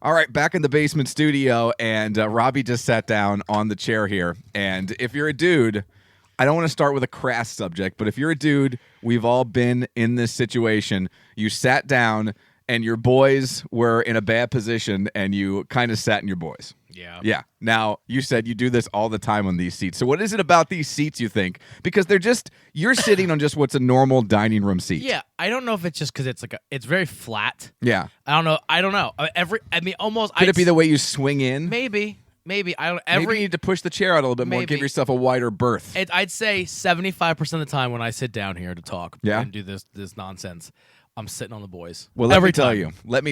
All right, back in the basement studio, and Robbie just sat down on the chair here. And if you're a dude, I don't want to start with a crass subject, but if you're a dude, we've all been in this situation. You sat down, and your boys were in a bad position, and you kind of sat in your boys. Yeah. Yeah. Now, you said you do this all the time on these seats. So what is it about these seats, you think? Because you're sitting on just what's a normal dining room seat. Yeah, I don't know if it's just because it's very flat. Yeah. I don't know. Almost. Could it be the way you swing in? Maybe. I don't. Maybe you need to push the chair out a little bit more, give yourself a wider berth. I'd say 75% of the time when I sit down here to talk and do this nonsense, I'm sitting on the boys. Well, let me tell you what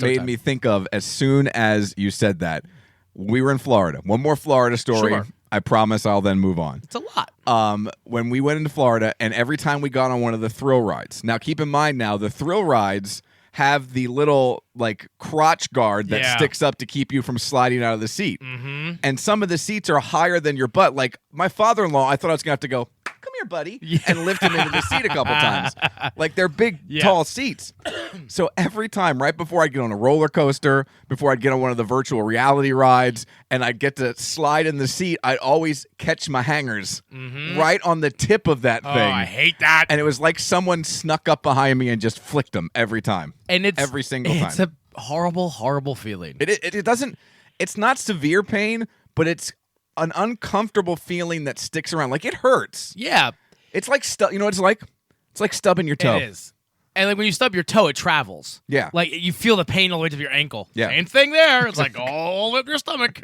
made me think of as soon as you said that. We were in Florida. One more Florida story. Sure. I promise I'll then move on. It's a lot. When we went into Florida, and every time we got on one of the thrill rides. Now, keep in mind now, the thrill rides have the little crotch guard that sticks up to keep you from sliding out of the seat. Mm-hmm. And some of the seats are higher than your butt. Like my father-in-law, I thought I was going to have to go, come here, buddy, and lift him into the seat a couple times. Like they're big, tall seats. So every time, right before I'd get on a roller coaster, before I'd get on one of the virtual reality rides, and I'd get to slide in the seat, I'd always catch my hangers right on the tip of that thing. Oh, I hate that. And it was like someone snuck up behind me and just flicked them every time. And it's every single time. It's a horrible, horrible feeling. It doesn't. It's not severe pain, but it's an uncomfortable feeling that sticks around. Like it hurts. Yeah. It's like you know what it's like? It's like stubbing your toe. It is. And like when you stub your toe, it travels. Yeah. Like you feel the pain all the way to your ankle. Yeah. Same thing there. It's like all up your stomach.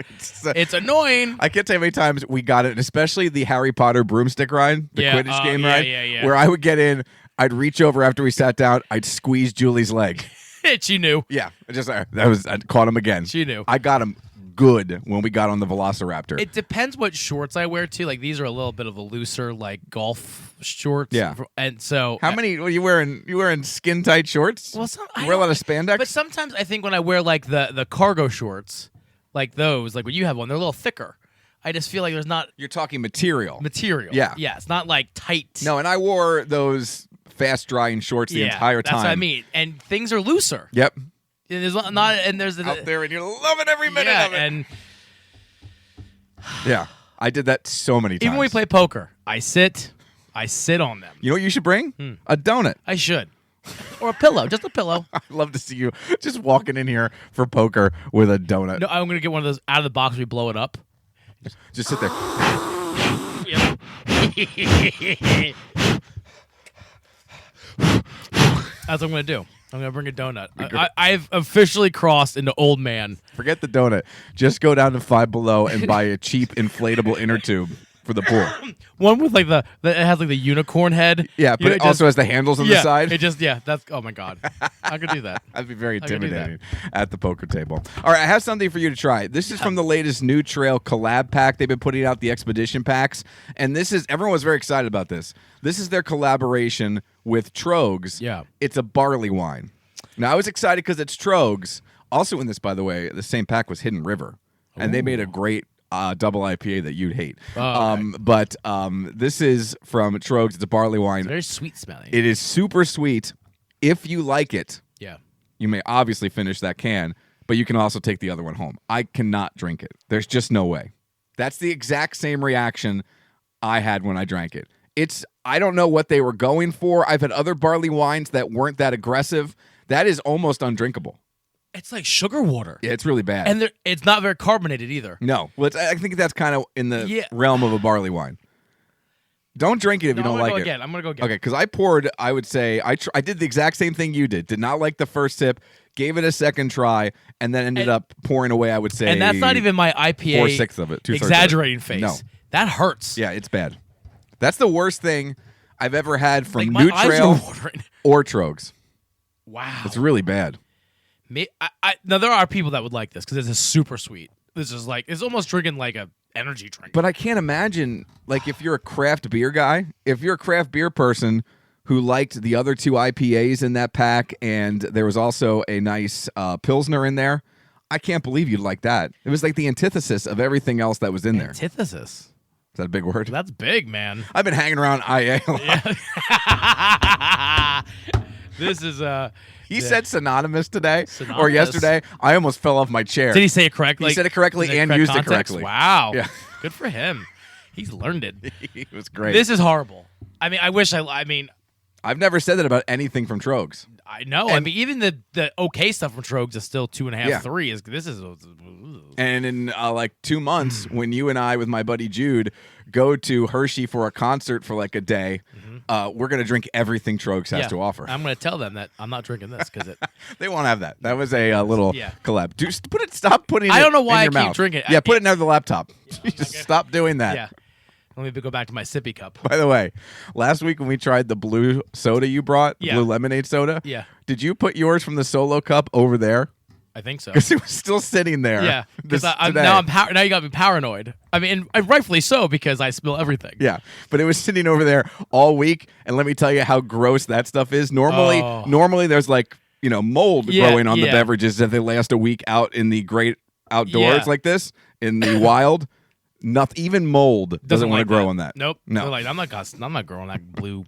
It's annoying. I can't tell you how many times we got it, especially the Harry Potter broomstick ride, the Quidditch game ride, where I would get in, I'd reach over after we sat down, I'd squeeze Julie's leg. She knew. Yeah. I caught him again. She knew. I got him good when we got on the Velociraptor. It depends what shorts I wear too. Like these are a little bit of a looser, like golf shorts. Yeah. And so how many? What are you wearing? You wearing skin tight shorts? Well, you wear a lot of spandex. But sometimes I think when I wear like the cargo shorts, like those, like when you have one, they're a little thicker. I just feel like there's not. You're talking material. Yeah. It's not like tight. No, and I wore those fast drying shorts the entire time. That's what I mean. And things are looser. Yep. And there's out there, and you're loving every minute of it. And I did that so many times. Even when we play poker, I sit on them. You know what you should bring? A donut. I should. Or a pillow, just a pillow. I'd love to see you just walking in here for poker with a donut. No, I'm going to get one of those out of the box. We blow it up. Just sit there. That's what I'm going to do. I'm going to bring a donut. I've officially crossed into old man. Forget the donut. Just go down to Five Below and buy a cheap inflatable inner tube for the pool. One with like it has like the unicorn head. Yeah, but it also has the handles on the side. That's, oh my God. I could do that. That'd be very intimidating at the poker table. All right, I have something for you to try. This is from the latest New Trail collab pack. They've been putting out the expedition packs, and everyone was very excited about this. This is their collaboration with Trogs. Yeah. It's a barley wine. Now, I was excited because it's Trogs. Also in this, by the way, the same pack was Hidden River, and they made a great double IPA that you'd hate. But this is from Trogs. It's a barley wine. It's very sweet smelling. It is super sweet. If you like it, you may obviously finish that can, but you can also take the other one home. I cannot drink it. There's just no way. That's the exact same reaction I had when I drank it. I don't know what they were going for. I've had other barley wines that weren't that aggressive. That is almost undrinkable. It's like sugar water. Yeah, it's really bad. And it's not very carbonated either. No. Well, I think that's kind of in the realm of a barley wine. Don't drink it if you don't like it. I'm going to go again. Okay, because I would say, I did the exact same thing you did. Did not like the first sip, gave it a second try, and then ended up pouring away, I would say. And that's not even my IPA 4/6 of it. Exaggerating face. No. That hurts. Yeah, it's bad. That's the worst thing I've ever had from my New eyes Trail are watering. or Trogs. Wow. It's really bad. Now, there are people that would like this because it's super sweet. This is like, it's almost drinking like a energy drink. But I can't imagine, like, if you're a craft beer guy, if you're a craft beer person who liked the other two IPAs in that pack, and there was also a nice Pilsner in there, I can't believe you'd like that. It was like the antithesis of everything else that was in there. Antithesis? Is that a big word? That's big, man. I've been hanging around IA a lot. This is He said synonymous today or Synonymous. yesterday. I almost fell off my chair. Did he say it correctly? He said it correctly In the and correct used it context? correctly. Wow. Yeah. Good for him. He's learned it. It was great. This is horrible. I mean, I wish I mean, I've never said that about anything from Trogs. I know. I mean, even the okay stuff from Trogs is still 2.5, Yeah. 3. This is. And in like 2 months, when you and I, with my buddy Jude, go to Hershey for a concert for like a day, we're going to drink everything Trogs has to offer. I'm going to tell them that I'm not drinking this because it. They won't have that. That was a little Yeah. collab. Dude, stop putting it I don't know why in your I keep mouth. drinking it. Yeah, put it near the laptop. Just stop doing that. Yeah. Let me go back to my sippy cup. By the way, last week when we tried the blue soda you brought, the Yeah. blue lemonade soda, Yeah. did you put yours from the solo cup over there? I think so. Because it was still sitting there. Yeah, because today. now you got me paranoid. I mean, and rightfully so because I spill everything. Yeah, but it was sitting over there all week, and let me tell you how gross that stuff is. Normally there's like mold growing on the beverages if they last a week out in the great outdoors like this in the wild. Nothing, even mold doesn't want to grow on that. Nope. No, They're like I'm not growing that blue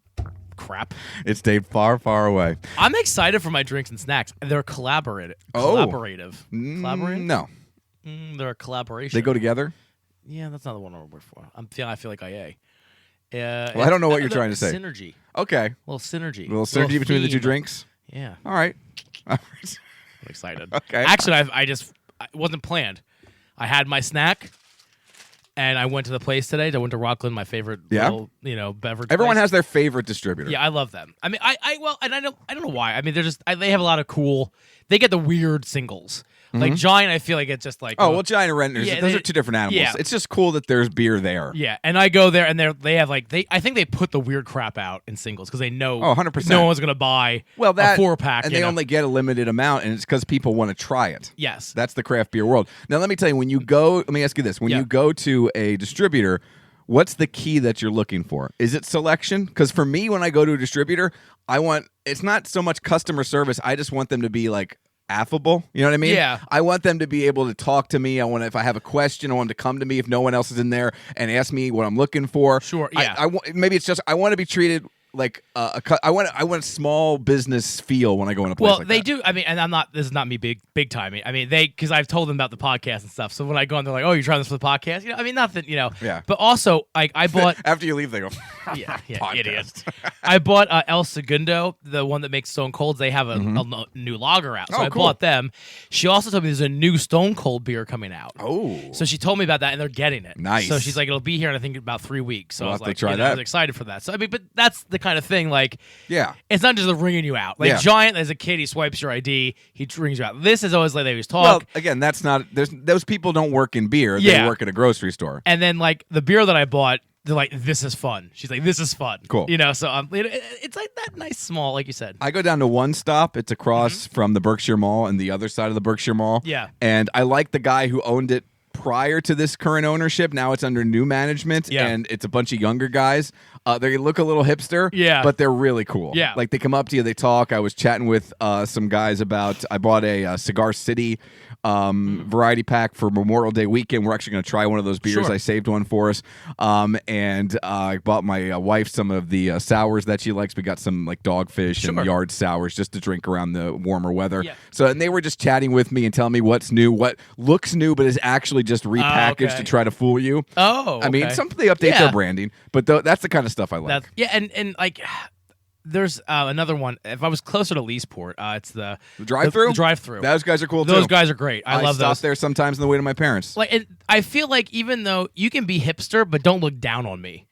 crap. It stayed far, far away. I'm excited for my drinks and snacks. They're collaborative. Collaborative. Collaborative? No, They're a collaboration. they go together. Yeah, that's not the one I work for. I feel like IA. Well, I don't know what you're trying to say. Synergy. Okay, A little synergy. a little synergy between the two theme. drinks. Yeah, All right. I'm excited. Okay. Actually, it wasn't planned. I had my snack, and I went to the place today. I went to Rockland, my favorite little, beverage. Everyone place. has their favorite distributor. Yeah, I love them. I mean, and I don't know why. I mean, they're just they have a lot of cool. They get the weird singles. Like Giant, I feel like it's just like Oh, well, Giant and Rentners, Yeah, those are two different animals. yeah. It's just cool that there's beer there. yeah. And I go there, and they have like I think they put the weird crap out in singles because they know 100%. no one's gonna buy a 4-pack, and they only get a limited amount, and it's because people want to try it. yes. That's the craft beer world. Now, let me tell you, when you go, let me ask you this: when Yeah. you go to a distributor, what's the key that you're looking for? Is it selection? Because for me, when I go to a distributor, it's not so much customer service. I just want them to be like affable. You know what I mean? Yeah. I want them to be able to talk to me. If I have a question, I want them to come to me if no one else is in there and ask me what I'm looking for. Sure, yeah. Maybe it's just I want to be treated like I want a small business feel when I go in a place. Well, like they that. do. I mean, and this is not me big timing. I mean, because I've told them about the podcast and stuff. So when I go on, they're like, "Oh, you're trying this for the podcast?" I mean, nothing. Yeah. But also, I bought. After you leave, they go. yeah, Podcast. idiot. I bought El Segundo, the one that makes Stone Colds. They have a new lager out, so Oh, I cool. bought them. She also told me there's a new Stone Cold beer coming out. Oh. So she told me about that, and they're getting it. Nice. So she's like, it'll be here in I think about 3 weeks. So We'll I was have to like, try I that. was excited for that. So I mean, but that's the kind of thing like. Yeah. It's not just ringing you out. Like Yeah. Giant, as a kid, he swipes your ID, he rings you out. This is always like they always talk. Well, again, that's not. Those people don't work in beer. They Yeah. work at a grocery store. And then like the beer that I bought, they're like, "This is fun." She's like, "This is fun." Cool. So it's like that nice small, like you said. I go down to One Stop. It's across from the Berkshire Mall and the other side of the Berkshire Mall. Yeah. And I like the guy who owned it prior to this current ownership. Now it's under new management, Yeah. and it's a bunch of younger guys. They look a little hipster, Yeah. but they're really cool. Yeah. Like they come up to you, they talk. I was chatting with some guys about. I bought a Cigar City variety pack for Memorial Day weekend. We're actually going to try one of those beers. Sure. I saved one for us, and I bought my wife some of the sours that she likes. We got some like Dogfish and Sure. Yard sours just to drink around the warmer weather. Yeah. So, and they were just chatting with me and telling me what's new, what looks new, but is actually just repackaged okay. to try to fool you. Oh, I mean, okay. some they update Yeah. their branding, but that's the kind of stuff I like. and like. There's another one. If I was closer to Leesport, it's the drive-thru? The drive-thru. Those guys are cool too. Those guys are great. I love stop those. there sometimes on the way to my parents. Like, and I feel like even though you can be hipster, but don't look down on me.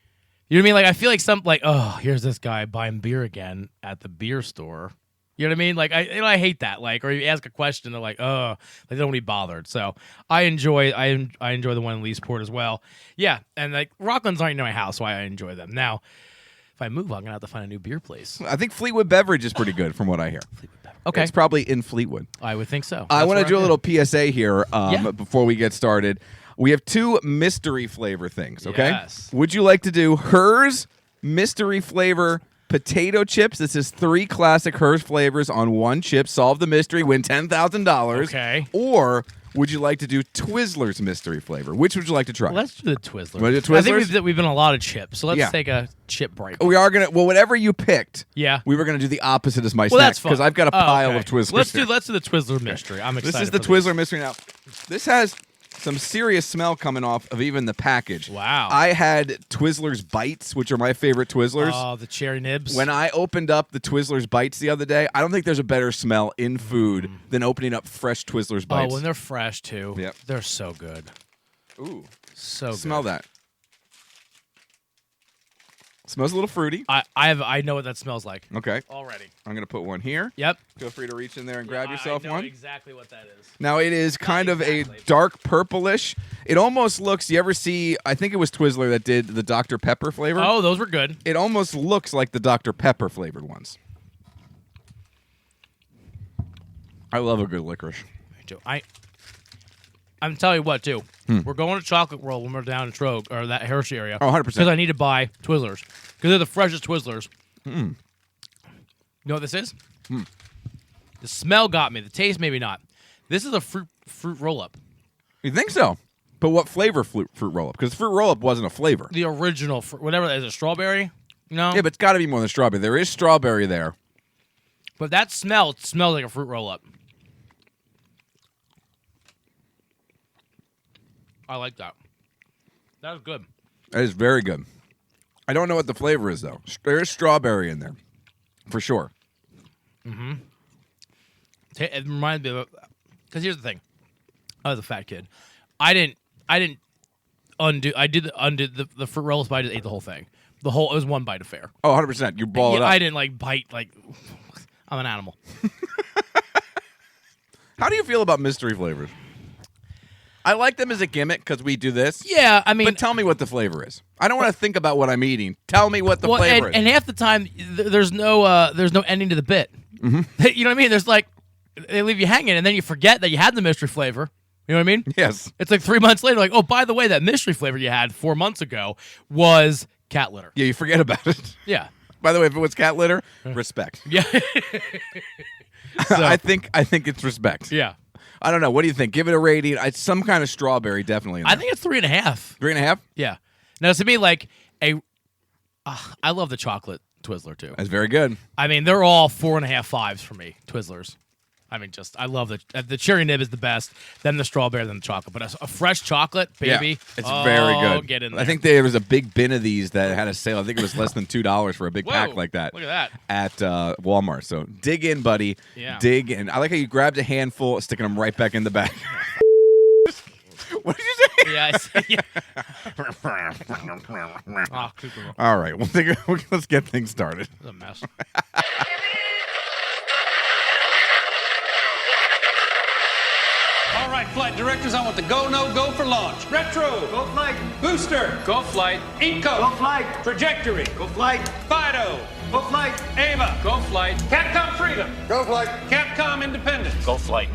You know what I mean? Like, I feel like oh, here's this guy buying beer again at the beer store. You know what I mean? Like, I hate that. Like, or you ask a question, they're like, oh, they don't want to be bothered. So I enjoy the one in Leesport as well. Yeah, and like Rockland's aren't near my house, so I enjoy them. Now, if I move, I'm gonna have to find a new beer place. I think Fleetwood Beverage is pretty good from what I hear. Okay, It's probably in Fleetwood. I would think so. I That's want to where do a I'm little PSA here Yeah. before we get started. We have 2 mystery flavor things, okay? Yes. Would you like to do hers mystery flavor potato chips. This is 3 classic Hershey flavors on one chip. Solve the mystery, win $10,000. Okay. Or would you like to do Twizzlers mystery flavor? Which would you like to try? Let's do the Twizzlers. Wanna do I think Twizzlers? we've been a lot of chips, so let's Yeah. take a chip break. We are gonna. Well, whatever you picked. Yeah. We were gonna do the opposite as my Well, snack that's fun. because I've got a pile okay. of Twizzlers. Let's here. do the Twizzler mystery. I'm excited. This is the for Twizzler mystery now. This has some serious smell coming off of even the package. Wow. I had Twizzlers Bites, which are my favorite Twizzlers. Oh, the cherry nibs. When I opened up the Twizzlers Bites the other day, I don't think there's a better smell in food than opening up fresh Twizzlers Bites. Oh, when they're fresh too. Yep. They're so good. Ooh, So smell good. that. Smells a little fruity. I know what that smells like Okay, already. I'm gonna put one here. Yep. Feel free to reach in there and grab I yourself know one. exactly what that is. Now it is kind of exactly. a dark purplish. It almost looks. You ever see? I think it was Twizzler that did the Dr. Pepper flavor. Oh, those were good. It almost looks like the Dr. Pepper flavored ones. I love a good licorice. Me too. I'm telling you what, too. We're going to Chocolate World when we're down in Trog or that Hershey area. Oh, 100%. Because I need to buy Twizzlers because they're the freshest Twizzlers. You know what this is? The smell got me. The taste, maybe not. This is a fruit roll up. You think so? But what flavor fruit roll up? Because fruit roll up wasn't a flavor. The original, whatever that is, a strawberry. No, Yeah, but it's got to be more than strawberry. There is strawberry there. but that smell smells like a fruit roll up. I like that. That was good. That is very good. I don't know what the flavor is though. There is strawberry in there, for sure. It reminds me of because here's the thing. I was a fat kid. I didn't undo. I did undo the fruit rolls, but I just ate the whole thing. It was one bite affair. Oh, 100%. You ball it up. I didn't like bite like I'm an animal. How do you feel about mystery flavors? I like them as a gimmick because we do this. Yeah, I mean, But tell me what the flavor is. I don't want to think about what I'm eating. Tell me what the flavor is. and half the time there's no ending to the bit. You know what I mean? There's like they leave you hanging, and then you forget that you had the mystery flavor. You know what I mean? Yes. It's like 3 months later, like, oh, by the way, that mystery flavor you had 4 months ago was cat litter. Yeah, you forget about it. Yeah. By the way, if it was cat litter, respect. Yeah. I think it's respect. Yeah. I don't know. What do you think? Give it a rating. It's some kind of strawberry, definitely. In I there. think it's 3.5. 3.5. Yeah. Now, to me, like, I love the chocolate Twizzler, too. That's very good. I mean, they're all 4.5 5s for me, Twizzlers. I mean, I love the cherry nib is the best, then the strawberry, then the chocolate. But a fresh chocolate, baby, Yeah, it's very good. Get in there. I think there was a big bin of these that had a sale. I think it was less than $2 for a big Whoa, pack like that. Look at that. At Walmart. So dig in, buddy. Yeah. Dig in. I like how you grabbed a handful, sticking them right back in the bag. What did you say? Yeah, I see. Yeah. Ah, Cooper, All right. Let's get things started. it's a mess. All right, flight directors, I want the go, no, go for launch. Retro. Go flight. Booster. Go flight. Inco. Go flight. Trajectory. Go flight. Fido. Go flight. Ava. Go flight. Capcom Freedom. Go flight. Capcom Independence. Go flight.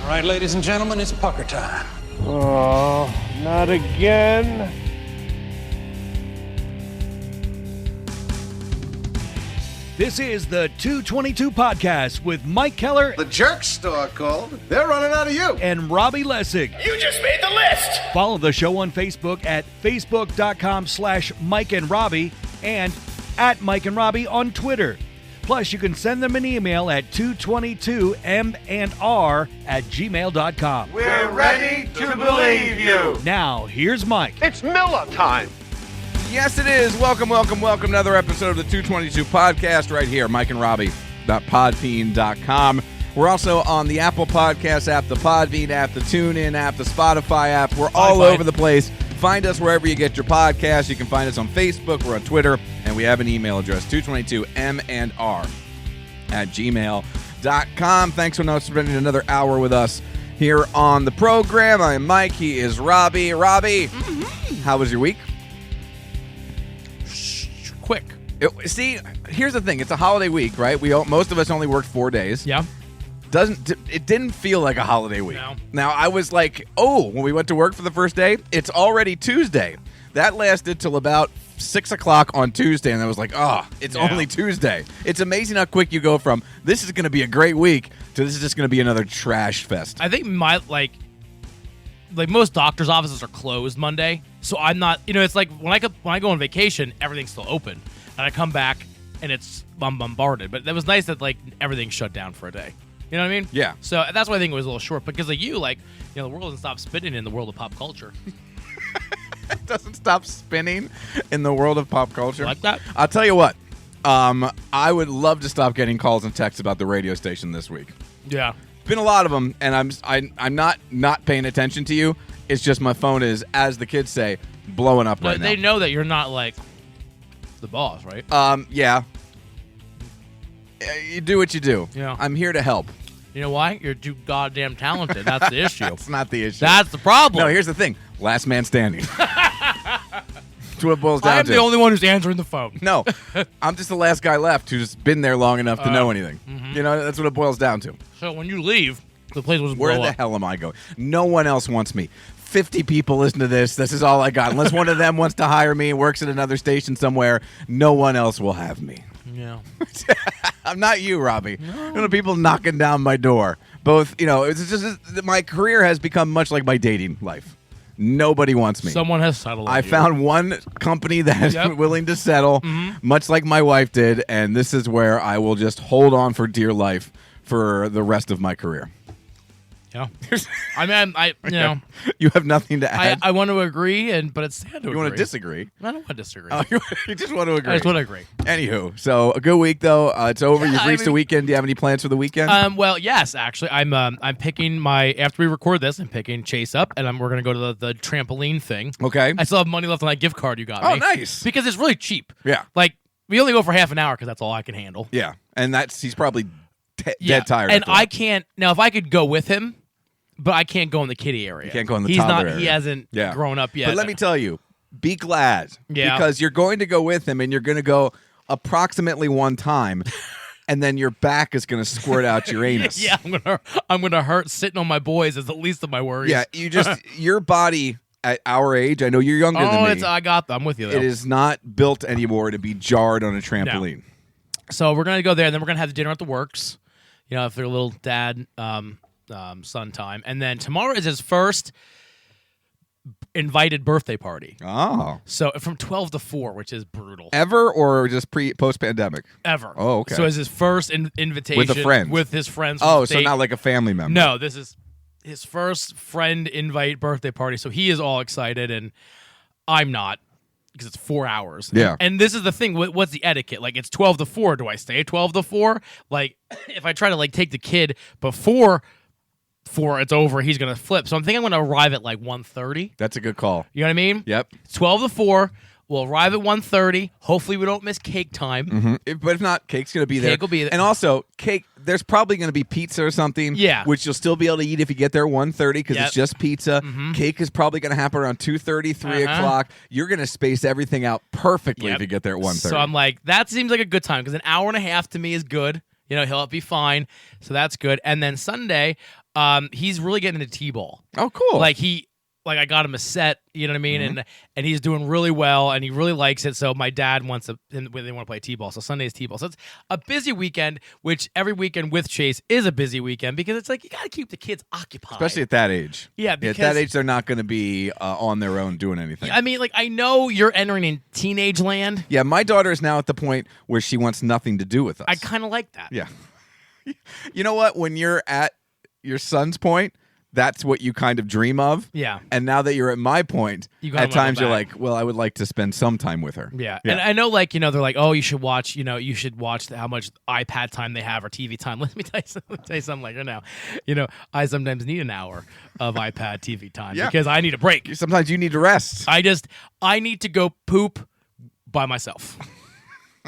All right, ladies and gentlemen, it's pucker time. Oh, not again. This is the 222 Podcast with Mike Keller The Jerk Store called. They're running out of you. and Robbie Lessig. You just made the list! Follow the show on Facebook at facebook.com/Mike and Robbie and at Mike and Robbie on Twitter. Plus, you can send them an email at 222mnr@gmail.com. We're ready to believe you. Now, here's Mike. It's Miller time. Yes, it is. Welcome. Another episode of the 222 Podcast right here, MikeandRobbie.podbean.com. We're also on the Apple Podcast app, the Podbean app, the TuneIn app, the Spotify app. We're all over the place. Find us wherever you get your podcasts. You can find us on Facebook. We're on Twitter. And we have an email address, 222mnr@gmail.com. Thanks for spending another hour with us here on the program. I am Mike. He is Robbie. Robbie, how was your week? Quick. See, here's the thing. It's a holiday week, right? Most of us only worked 4 days. Yeah. It didn't feel like a holiday week. No. Now, I was like, when we went to work for the first day, it's already Tuesday. That lasted till about 6 o'clock on Tuesday, and I was like, oh, it's Yeah. only Tuesday. It's amazing how quick you go from this is going to be a great week to this is just going to be another trash fest. I think my like most doctors' offices are closed Monday, so I'm not. It's like when I go on vacation, everything's still open, and I come back and I'm bombarded. But that was nice that like everything's shut down for a day. You know what I mean? Yeah. So that's why I think it was a little short because like you, like the world doesn't stop spinning in the world of pop culture. It doesn't stop spinning in the world of pop culture. Like that? I'll tell you what. I would love to stop getting calls and texts about the radio station this week. Yeah. Been a lot of them, and I'm not paying attention to you. It's just my phone is, as the kids say, blowing up right But they now. know that you're not like the boss, right? Yeah. You do what you do. Yeah. I'm here to help. You know why? You're too goddamn talented. That's the issue. That's not the issue. That's the problem. No, here's the thing. Last man standing. That's what it boils down I'm to. the only one who's answering the phone. No, I'm just the last guy left who's been there long enough to know anything. Mm-hmm. You know, that's what it boils down to. So when you leave, the place was Where blow the up. hell am I going? No one else wants me. 50 people listen to this. This is all I got. Unless one of them wants to hire me and works at another station somewhere, no one else will have me. Yeah. I'm not you, Robbie. People knocking down my door. Both, it's just my career has become much like my dating life. Nobody wants me. Someone has settled. I on you. found one company that is Yep. willing to settle, much like my wife did, and this is where I will just hold on for dear life for the rest of my career. Yeah. I mean, You have nothing to add. I want to agree, but it's sad to agree. You want to disagree? I don't want to disagree. Oh, you just want to agree. I just want to agree. Anywho, so a good week though. It's over. You've I reached the mean- weekend. Do you have any plans for the weekend? Well, yes, actually, I'm picking after we record this, I'm picking Chase up, and we're gonna go to the trampoline thing. Okay. I still have money left on that gift card you got me. Oh, nice. Because it's really cheap. Yeah. Like we only go for half an hour because that's all I can handle. Yeah, and he's probably Yeah. dead tired. And after that. I can't now. If I could go with him, but I can't go in the kiddie area. You can't go in the He's toddler not. area. He hasn't Yeah. grown up yet. But let me tell you, be glad. Yeah. Because you're going to go with him and you're going to go approximately one time and then your back is going to squirt out your anus. Yeah, I'm gonna hurt sitting on my boys is the least of my worries. Yeah, your body at our age, I know you're younger than me. I got them. I'm with you though. It is not built anymore to be jarred on a trampoline. So we're gonna go there, and then we're gonna have dinner at the Works. If they're little dad son time, and then tomorrow is his first invited birthday party. Oh. So from 12 to 4, which is brutal. Ever or just post pandemic? Ever. Oh, okay. So it's his first invitation With a friend. with his friends. Oh, from so state. not like a family member. No, this is his first friend invite birthday party. So he is all excited, and I'm not because it's 4 hours. Yeah. And this is the thing. What's the etiquette? Like it's 12 to 4. Do I stay at 12 to 4? Like if I try to like take the kid before 4, it's over. He's gonna flip. So I'm thinking I'm gonna arrive at like 1:30. That's a good call. You know what I mean? Yep. It's 12 to 4. We'll arrive at 1:30. Hopefully we don't miss cake time. But if not, cake's going to be there. Cake will be there. And also, cake, there's probably going to be pizza or something. Yeah. Which you'll still be able to eat if you get there at 1:30 because Yep. it's just pizza. Cake is probably going to happen around 2:30, 3 o'clock. You're going to space everything out perfectly Yep. if you get there at 1:30. So I'm like, that seems like a good time because an hour and a half to me is good. He'll be fine. So that's good. And then Sunday, he's really getting into T-ball. oh, cool. Like I got him a set, you know what I mean, and he's doing really well, and he really likes it. So my dad wants they want to play T-ball. So Sunday is T-ball. So it's a busy weekend, which every weekend with Chase is a busy weekend because it's like you got to keep the kids occupied, Especially at that age. Yeah, at because- that age, they're not going to be on their own doing anything. I mean, like I know you're entering in teenage land. Yeah, my daughter is now at the point where she wants nothing to do with us. I kind of like that. Yeah. You know what? When you're at your son's point, that's what you kind of dream of. Yeah. And now that you're at my point, You gotta at times go you're back. like, well, I would like to spend some time with her. Yeah. And I know, like, they're like, oh, you should watch how much iPad time they have or TV time. Let me tell you something like right now. I sometimes need an hour of iPad TV time Yeah. because I need a break. Sometimes you need to rest. I need to go poop by myself.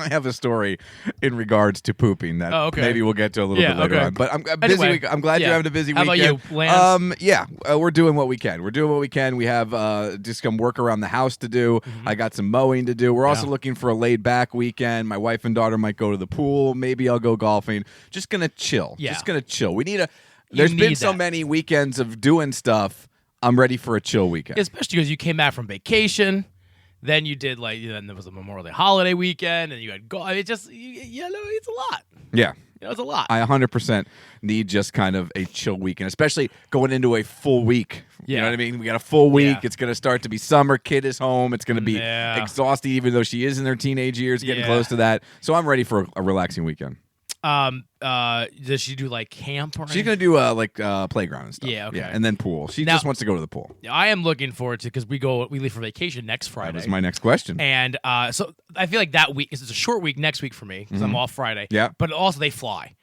I have a story in regards to pooping that maybe we'll get to a little bit later on. But I'm busy. Anyway, I'm glad you're yeah. having a busy How about weekend. you, Lance? Yeah, we're doing what we can. We have just some work around the house to do. I got some mowing to do. We're also looking for a laid back weekend. My wife and daughter might go to the pool. Maybe I'll go golfing. Just gonna chill. Yeah. Just gonna chill. There's been so many weekends of doing stuff. I'm ready for a chill weekend. Especially because you came back from vacation. Then you did then there was a Memorial Day holiday weekend, and you had golf. It's just it's a lot. Yeah. It's a lot. I 100% need just kind of a chill weekend, especially going into a full week. You know what I mean? We got a full week. Yeah. It's going to start to be summer. Kid is home. It's going to be Yeah. exhausting, even though she is in her teenage years, getting close to that. So I'm ready for a relaxing weekend. Does she do like camp or She's anything? going to do playground and stuff. Yeah, okay. and then pool. She Now- just wants to go to the pool. I am looking forward to because we leave for vacation next Friday. That was my next question. And so I feel like that week is a short week next week for me because I'm off Friday. Yeah. But also they fly.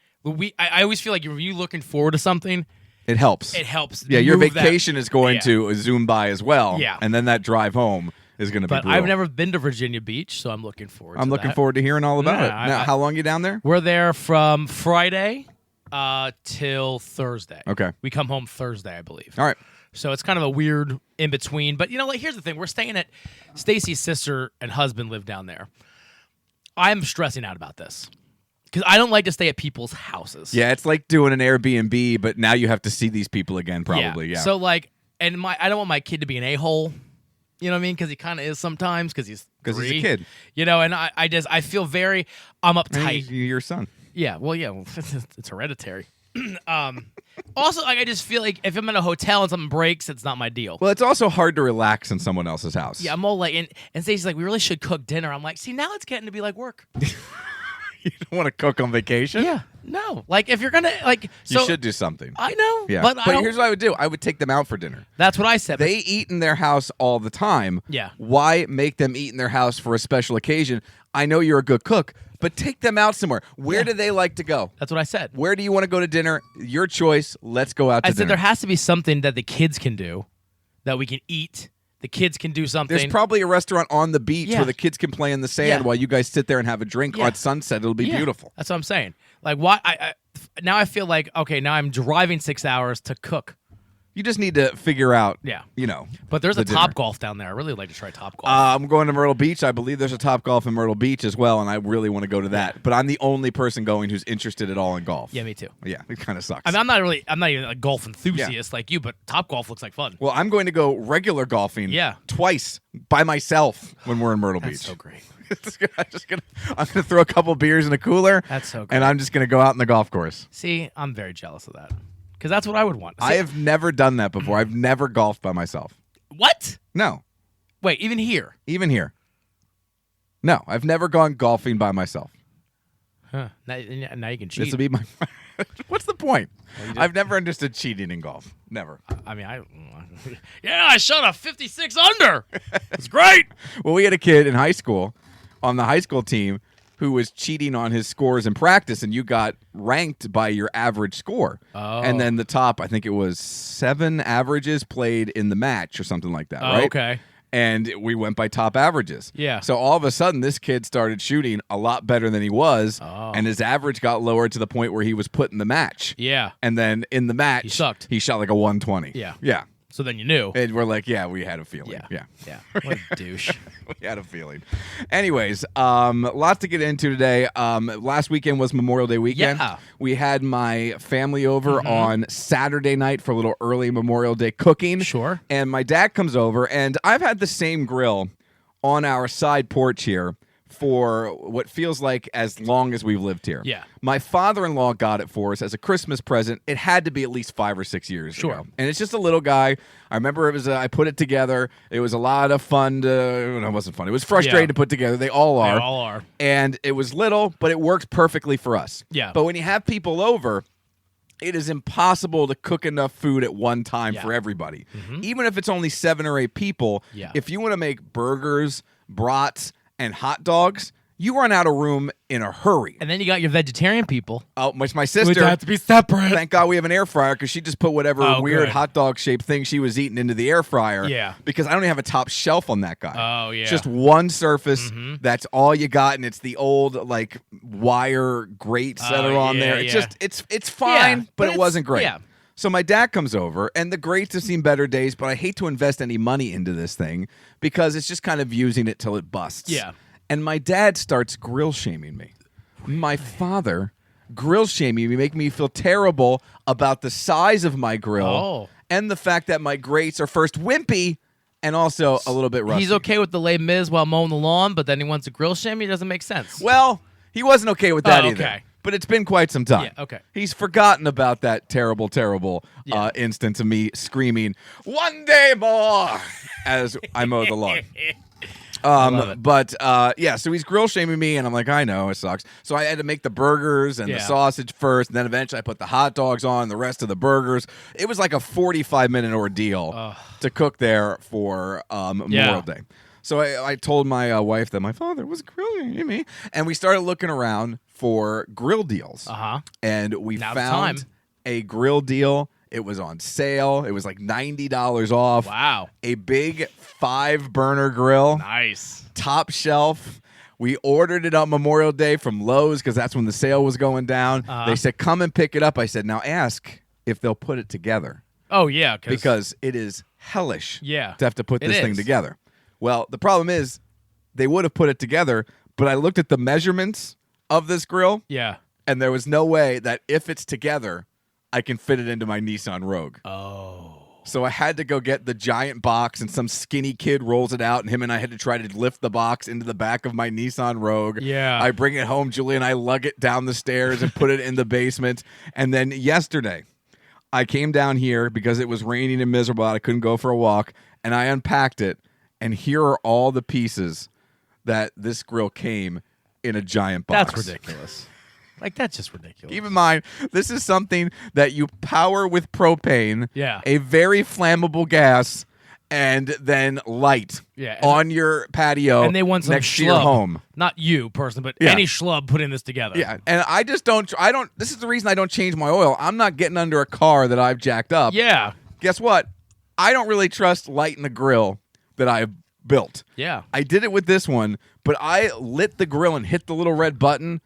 I always feel like if you're looking forward to something, It helps. it helps. Yeah, your move that- vacation is going Yeah. to zoom by as well. Yeah. And then that drive home is going to be But brutal. I've never been to Virginia Beach, so I'm looking forward. I'm to looking that. forward to hearing all about Yeah, it. Now, how long you down there? We're there from Friday till Thursday. Okay. We come home Thursday, I believe. All right. So it's kind of a weird in between. But here's the thing: we're staying at Stacy's sister and husband live down there. I'm stressing out about this because I don't like to stay at people's houses. Yeah, it's like doing an Airbnb, but now you have to see these people again, probably. Yeah. So I don't want my kid to be an a-hole. You know what I mean? Because he kind of is sometimes because he's he's a 3. kid. And I feel very I'm And uptight. he's your son. Yeah, well, it's hereditary. Also, I just feel like if I'm in a hotel and something breaks, it's not my deal. Well, it's also hard to relax in someone else's house. Yeah, I'm all like, and Stacey's like, we really should cook dinner. I'm like, see, now it's getting to be like work. You don't want to cook on vacation? Yeah, no, like if you're gonna You should do something. I know, Yeah. but Here's what I would do. I would take them out for dinner. that's what I said. They eat in their house all the time. Yeah. Why make them eat in their house for a special occasion? I know you're a good cook, but take them out somewhere. Where do they like to go? That's what I said. Where do you want to go to dinner? Your choice. Let's go out to I dinner. said there has to be something that the kids can do, that we can eat. The kids can do something. There's probably a restaurant on the beach Yeah. where the kids can play in the sand Yeah. while you guys sit there and have a drink Yeah. on sunset. It'll be Yeah, beautiful. That's what I'm saying. Like, why? Now I feel like okay, now I'm driving 6 hours to cook. You just need to figure out, Yeah. the But there's a dinner. Top Golf down there. I really like to try Top Golf. I'm going to Myrtle Beach. I believe there's a Top Golf in Myrtle Beach as well, and I really want to go to that. But I'm the only person going who's interested at all in golf. Yeah, me too. Yeah, it kind of sucks. I mean, I'm not even a golf enthusiast like you, but Top Golf looks like fun. well, I'm going to go regular golfing Yeah. twice by myself when we're in Myrtle That's Beach. so great. I'm gonna throw a couple beers in a cooler. That's so great. And I'm just gonna go out in the golf course. See, I'm very jealous of that because that's what I would want. See, I have never done that before. I've never golfed by myself. what? No, Wait, even here? even here. No, I've never gone golfing by myself. Huh? Now you can cheat. This will be my. What's the point? I've never understood cheating in golf. Never. I mean, I shot a 56 under. It's great. Well, we had a kid in high school on the high school team who was cheating on his scores in practice, and you got ranked by your average score. Oh. And then the top, I think it was 7 averages played in the match or something like that, right? Okay. And we went by top averages. Yeah. So all of a sudden, this kid started shooting a lot better than he was, Oh. and his average got lower to the point where he was put in the match. Yeah. And then in the match, He sucked. He shot like a 120. Yeah. Yeah. So then you knew. And we're like, yeah, we had a feeling. Yeah. Yeah. Yeah. What a douche. We had a feeling. Anyways, lots to get into today. Last weekend was Memorial Day weekend. Yeah. We had my family over on Saturday night for a little early Memorial Day cooking. Sure. And my dad comes over, and I've had the same grill on our side porch here for what feels like as long as we've lived here. Yeah. My father-in-law got it for us as a Christmas present. It had to be at least 5 or 6 years Sure. ago. And it's just a little guy. I remember it was I put it together. It was a lot of fun to no, it wasn't fun. It was frustrating Yeah. to put together. They all are. They all are. And it was little, but it worked perfectly for us. Yeah. But when you have people over, it is impossible to cook enough food at one time Yeah. for everybody. Even if it's only 7 or 8 people, Yeah. if you want to make burgers, brats, and hot dogs, you run out of room in a hurry. And then you got your vegetarian people. Oh, my Would sister. have to be separate. Thank God we have an air fryer because she just put whatever Oh, weird good. hot dog shaped thing she was eating into the air fryer. Yeah. Because I don't even have a top shelf on that guy. Oh, yeah. It's just one surface. That's all you got, and it's the old like wire grates that Oh, are on yeah, there. It's yeah. just it's fine, Yeah, but but it wasn't it's- great. yeah. So my dad comes over, and the grates have seen better days, but I hate to invest any money into this thing because it's just kind of using it till it busts. Yeah. And my dad starts grill shaming me. My father grill shaming me, making me feel terrible about the size of my grill Oh. and the fact that my grates are first wimpy and also a little bit rusty. He's okay with the Les Mis while mowing the lawn, but then he wants to grill shame. It doesn't make sense. Well, he wasn't okay with that either. Okay. But it's been quite some time. Yeah, okay. He's forgotten about that terrible, terrible instance of me screaming, "One day more," as I mow the lawn. So he's grill shaming me, and I'm like, I know, it sucks. So I had to make the burgers and the sausage first, and then eventually I put the hot dogs on the rest of the burgers. It was like a 45-minute ordeal to cook there for Memorial Day. So I told my wife that my father was grilling me, and we started looking around for grill deals. And we found a grill deal. It was on sale. It was like $90 off. Wow. A big 5-burner grill. Nice. Top shelf. We ordered it on Memorial Day from Lowe's because that's when the sale was going down. They said, come and pick it up. I said, now ask if they'll put it together. Oh, yeah. Because it is hellish to have to put It this thing is. together. Well, the problem is they would have put it together, but I looked at the measurements of this grill, and there was no way that if it's together, I can fit it into my Nissan Rogue. Oh. So I had to go get the giant box, and some skinny kid rolls it out, and him and I had to try to lift the box into the back of my Nissan Rogue. Yeah. I bring it home, Julie and I lug it down the stairs and put it in the basement. And then yesterday, I came down here because it was raining and miserable. I couldn't go for a walk, and I unpacked it, and here are all the pieces that this grill came in a giant box. That's ridiculous. Like, that's just ridiculous. Keep in mind, this is something that you power with propane, a very flammable gas, and then light on your patio and they want some next schlub, to your home. Not you, person, but any schlub putting this together. Yeah, and I just don't, this is the reason I don't change my oil. I'm not getting under a car that I've jacked up. Yeah. Guess what? I don't really trust lighting the grill that I've built. Yeah. I did it with this one, but I lit the grill and hit the little red button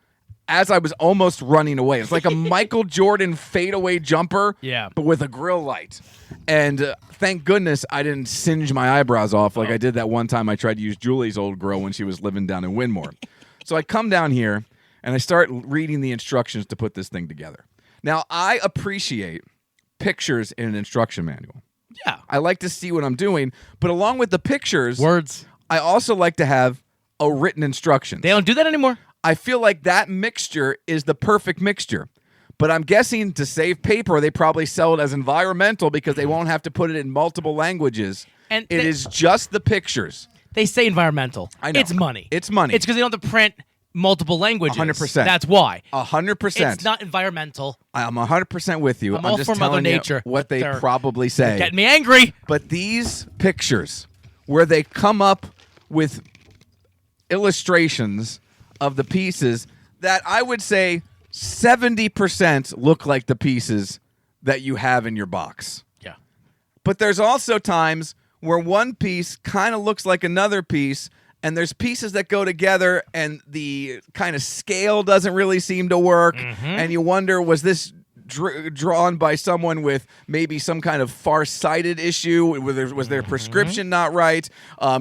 as I was almost running away. It's like a Michael Jordan fadeaway jumper, but with a grill light. And thank goodness I didn't singe my eyebrows off like I did that one time I tried to use Julie's old grill when she was living down in Winmore. So I come down here, and I start reading the instructions to put this thing together. Now, I appreciate pictures in an instruction manual. Yeah. I like to see what I'm doing, but along with the pictures, words, I also like to have a written instruction. They don't do that anymore. I feel like that mixture is the perfect mixture. But I'm guessing to save paper, they probably sell it as environmental because they won't have to put it in multiple languages. And it is just the pictures. They say environmental. I know. It's money. It's money. It's because they don't have to print multiple languages. 100%. That's why. 100%. It's not environmental. I'm 100% with you. I'm all just for Mother telling you Nature, what but they they're probably say. Getting me angry. But these pictures, where they come up with illustrations of the pieces that I would say 70% look like the pieces that you have in your box. Yeah. But there's also times where one piece kind of looks like another piece, and there's pieces that go together and the kind of scale doesn't really seem to work, and you wonder, was this drawn by someone with maybe some kind of far-sighted issue? Was their prescription not right?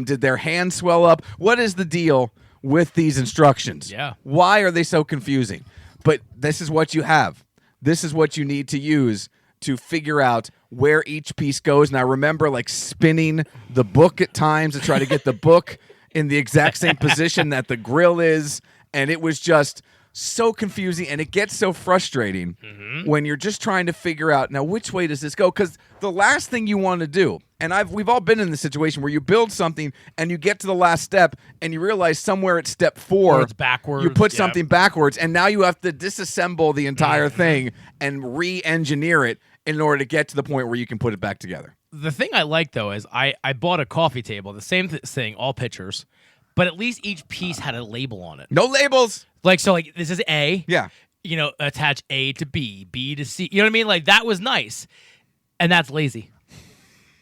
Did their hand swell up? What is the deal with these instructions? Yeah. Why are they so confusing? But this is what you have. This is what you need to use to figure out where each piece goes. Now, remember, like, spinning the book at times to try to get the book in the exact same position that the grill is. And it was just so confusing, and it gets so frustrating when you're just trying to figure out, now, which way does this go? Because the last thing you want to do, and we've all been in the situation where you build something and you get to the last step and you realize somewhere at step 4 it's backwards. you put something backwards, and now you have to disassemble the entire thing and re-engineer it in order to get to the point where you can put it back together. The thing I like, though, is I bought a coffee table, the same thing, all pictures, but at least each piece had a label on it. No labels. Like, so, like, this is A. Yeah. You know, attach A to B, B to C. You know what I mean? Like, that was nice. And that's lazy.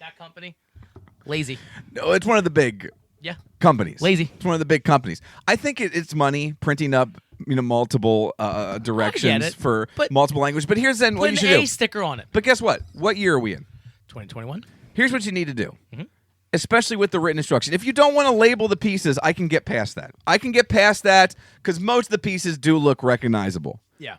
That company, lazy. No, it's one of the big companies. Lazy. It's one of the big companies. I think it's money printing up, multiple directions for multiple languages. But here's then what you should Put an do. A sticker on it. But guess what? What year are we in? 2021. Here's what you need to do. Especially with the written instruction. If you don't want to label the pieces, I can get past that. I can get past that because most of the pieces do look recognizable. Yeah.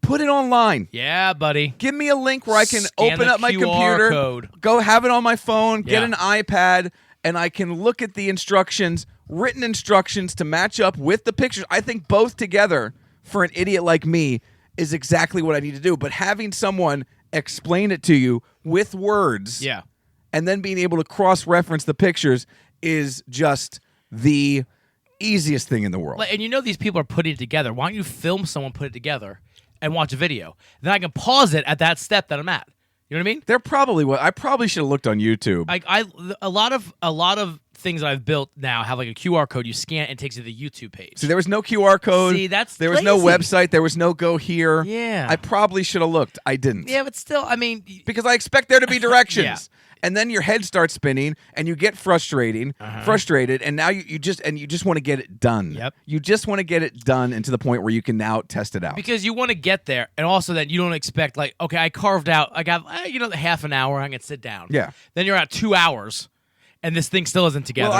Put it online. Yeah, buddy. Give me a link where I can Scan open the up my QR computer, code. go have it on my phone, get Yeah. an iPad, and I can look at the instructions, written instructions to match up with the pictures. I think both together for an idiot like me is exactly what I need to do. But having someone explain it to you with words Yeah. and then being able to cross-reference the pictures is just the easiest thing in the world. And you know these people are putting it together. Why don't you film someone put it together and watch a video? Then I can pause it at that step that I'm at. You know what I mean? They're probably what I probably should have looked on YouTube. A lot of things that I've built now have like a QR code. You scan it and it takes you to the YouTube page. See, there was no QR code. See, that's there was no lazy. website. There was no go here. Yeah. I probably should have looked. I didn't. Yeah, but still, I mean, Because I expect there to be directions. Yeah. And then your head starts spinning and you get frustrated, and now you just want to get it done. Yep. You just want to get it done and to the point where you can now test it out. because you want to get there, and also then you don't expect like, okay, I carved out, I got half an hour, I can sit down. Yeah. Then you're at 2 hours, and this thing still isn't together. Well,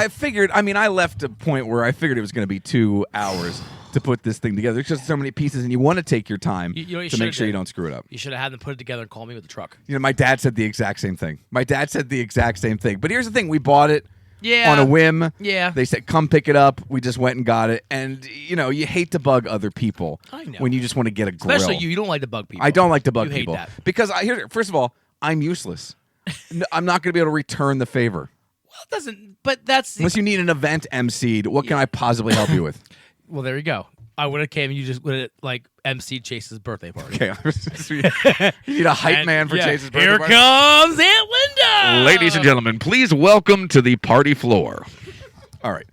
I left a point where I figured it was going to be 2 hours to put this thing together. There's just so many pieces, and you want to take your time You know what you to make should've sure you did? don't screw it up. You should have had them put it together and call me with the truck. You know, my dad said the exact same thing. But here's the thing. We bought it Yeah. on a whim. Yeah. They said, come pick it up. We just went and got it. And, you hate to bug other people I know. when you just want to get a grill. Especially you don't like to bug people. I don't like to bug You hate people. that. Because, first of all, I'm useless. I'm not going to be able to return the favor. Well, it doesn't. But that's Unless you need an event emceed, what can I possibly help you with? well. There you go. I would have came and you just would have like MC Chase's birthday party. Okay. You need a hype And, man for yeah, Chase's birthday Here party? comes Aunt Linda. Ladies and gentlemen, please welcome to the party floor. All right.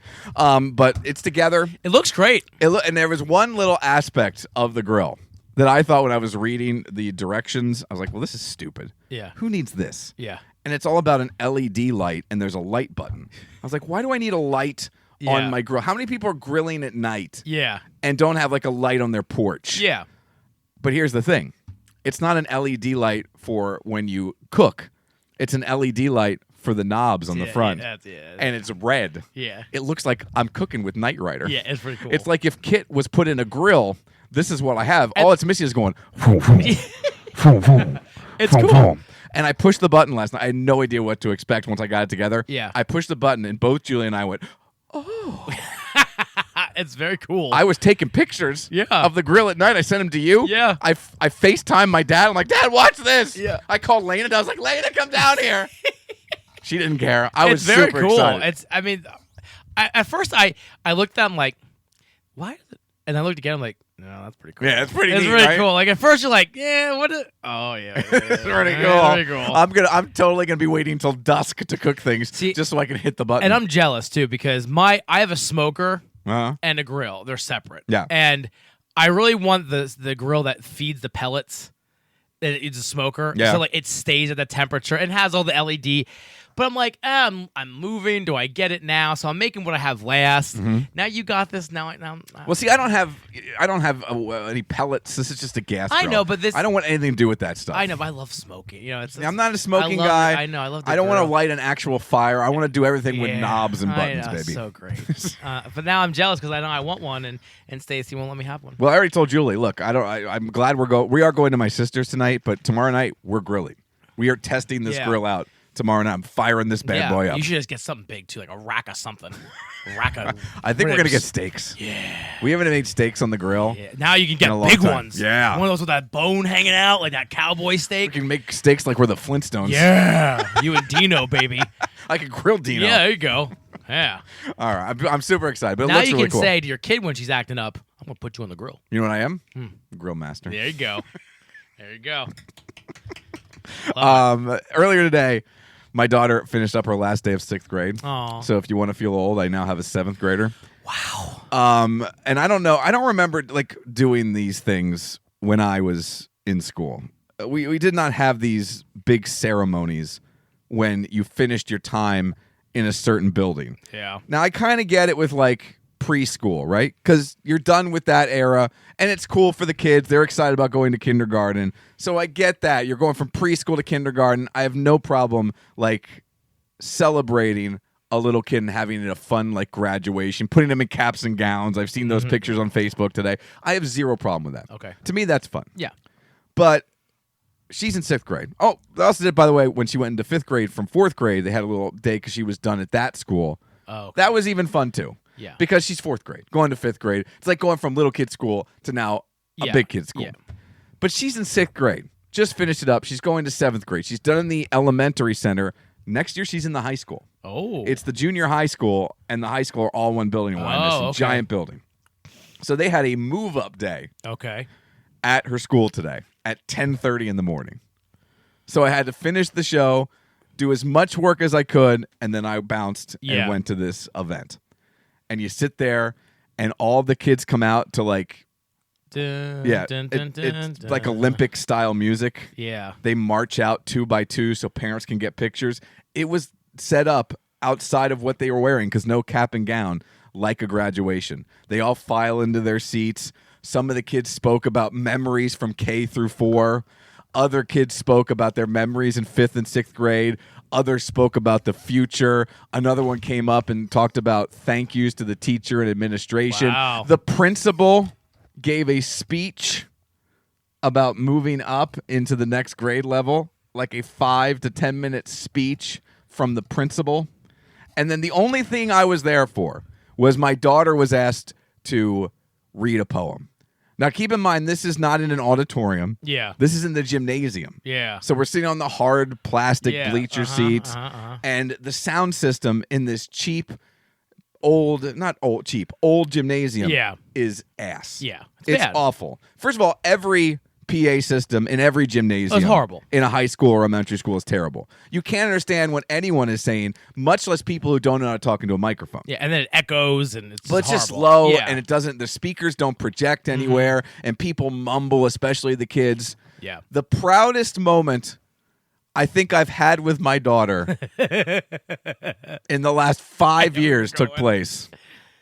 But it's together. It looks great. And there was one little aspect of the grill that I thought when I was reading the directions, I was like, well, this is stupid. Yeah. Who needs this? Yeah. And it's all about an LED light, and there's a light button. I was like, why do I need a light Yeah. on my grill? How many people are grilling at night Yeah. and don't have like a light on their porch? Yeah. But here's the thing. It's not an LED light for when you cook. It's an LED light for the knobs on the front. And it's red. Yeah. It looks like I'm cooking with Knight Rider. Yeah, it's pretty cool. It's like if Kit was put in a grill, this is what I have. All it's missing is going. It's cool. And I pushed the button last night. I had no idea what to expect once I got it together. Yeah. I pushed the button, and both Julie and I went, It's very cool. I was taking pictures Yeah. of the grill at night. I sent them to you. Yeah. I FaceTimed my dad. I'm like, Dad, watch this. Yeah. I called Lena. I was like, Lena, come down here. She didn't care. I was it's very super cool. excited. It's. I mean, at first I looked at him like, why? And I looked again. I'm like, no, that's pretty cool. Yeah, it's pretty It's neat, really right? cool. Like at first you're like, yeah, what? Oh yeah, It's pretty cool. Very cool. I'm totally gonna be waiting until dusk to cook things, See, just so I can hit the button. and I'm jealous too because I have a smoker Uh-huh. and a grill. They're separate. Yeah. And I really want the grill that feeds the pellets. It's a smoker. Yeah. So like it stays at the temperature and has all the LED. But I'm like, I'm moving. Do I get it now? So I'm making what I have last. Now you got this. Now. Well, see, I don't have any pellets. This is just a gas. I grill. know, but this- I don't want anything to do with that stuff. I know, but I love smoking. You know, it's. I'm not a smoking I love guy. it. I know. I love. The I don't want to grill. light an actual fire. I want to do everything with Yeah, knobs and I buttons, know, baby. So great. But now I'm jealous because I know I want one, and Stacy won't let me have one. Well, I already told Julie. Look, I'm glad we are going to my sister's tonight, but tomorrow night we're grilling. We are testing this Yeah. grill out tomorrow night. I'm firing this bad boy up. You should just get something big too, like a rack of something. A rack of. I think we're gonna get ribs. steaks. Yeah. We haven't made steaks on the grill. Yeah. Now you can In a get long big time. ones. Yeah. One of those with that bone hanging out, like that cowboy We steak. can make steaks like we're the Flintstones. Yeah. You and Dino, baby. I can grill Dino. Yeah, there you go. Yeah. All right. I'm super excited. But it Now looks you really can cool. say to your kid when she's acting up, I'm going to put you on the grill. You know what I am? Grill master. There you go. There you go. Earlier today, my daughter finished up her last day of 6th grade. Aw. So if you want to feel old, I now have a 7th grader. Wow. And I don't know. I don't remember like doing these things when I was in school. We did not have these big ceremonies when you finished your time in a certain building. Yeah. Now I kind of get it with like preschool, right? Because you're done with that era, and it's cool for the kids. They're excited about going to kindergarten. So I get that. You're going from preschool to kindergarten. I have no problem like celebrating a little kid and having a fun like graduation, putting them in caps and gowns. I've seen those pictures on Facebook today. I have zero problem with that. Okay. To me, that's fun. Yeah. But she's in 6th grade. Oh, they also did, by the way, when she went into 5th grade from 4th grade, they had a little day because she was done at that school. Oh, okay. That was even fun, too. Yeah. Because she's 4th grade, going to 5th grade. It's like going from little kid school to now a Yeah. big kid school. Yeah. But she's in 6th grade. Just finished it up. She's going to 7th grade. She's done in the elementary center. Next year, she's in the high school. Oh. It's the junior high school and the high school are all one building. This okay. giant building. So they had a move-up day Okay. at her school today at 10:30 in the morning. So I had to finish the show, do as much work as I could, and then I bounced Yeah. and went to this event. And you sit there, and all the kids come out to like, it's like Olympic style music. Yeah. They march out 2 by 2 so parents can get pictures. It was set up outside of what they were wearing because no cap and gown, like a graduation. They all file into their seats. Some of the kids spoke about memories from K through 4. Other kids spoke about their memories in 5th and 6th grade. Others spoke about the future. Another one came up and talked about thank yous to the teacher and administration. Wow. The principal gave a speech about moving up into the next grade level, like a 5 to 10 minute speech from the principal. And then the only thing I was there for was my daughter was asked to read a poem. Now, keep in mind, this is not in an auditorium. Yeah. This is in the gymnasium. Yeah. So we're sitting on the hard plastic bleacher seats. And the sound system in this cheap, old gymnasium Yeah. is ass. Yeah. It's bad. awful. First of all, every PA system in every gymnasium It's horrible. in a high school or elementary school is terrible. You can't understand what anyone is saying, much less people who don't know how to talk into a microphone. Yeah, and then it echoes and it's But it's just horrible. low Yeah. and it doesn't, the speakers don't project anywhere and people mumble, especially the kids. Yeah. The proudest moment I think I've had with my daughter in the last 5 years took place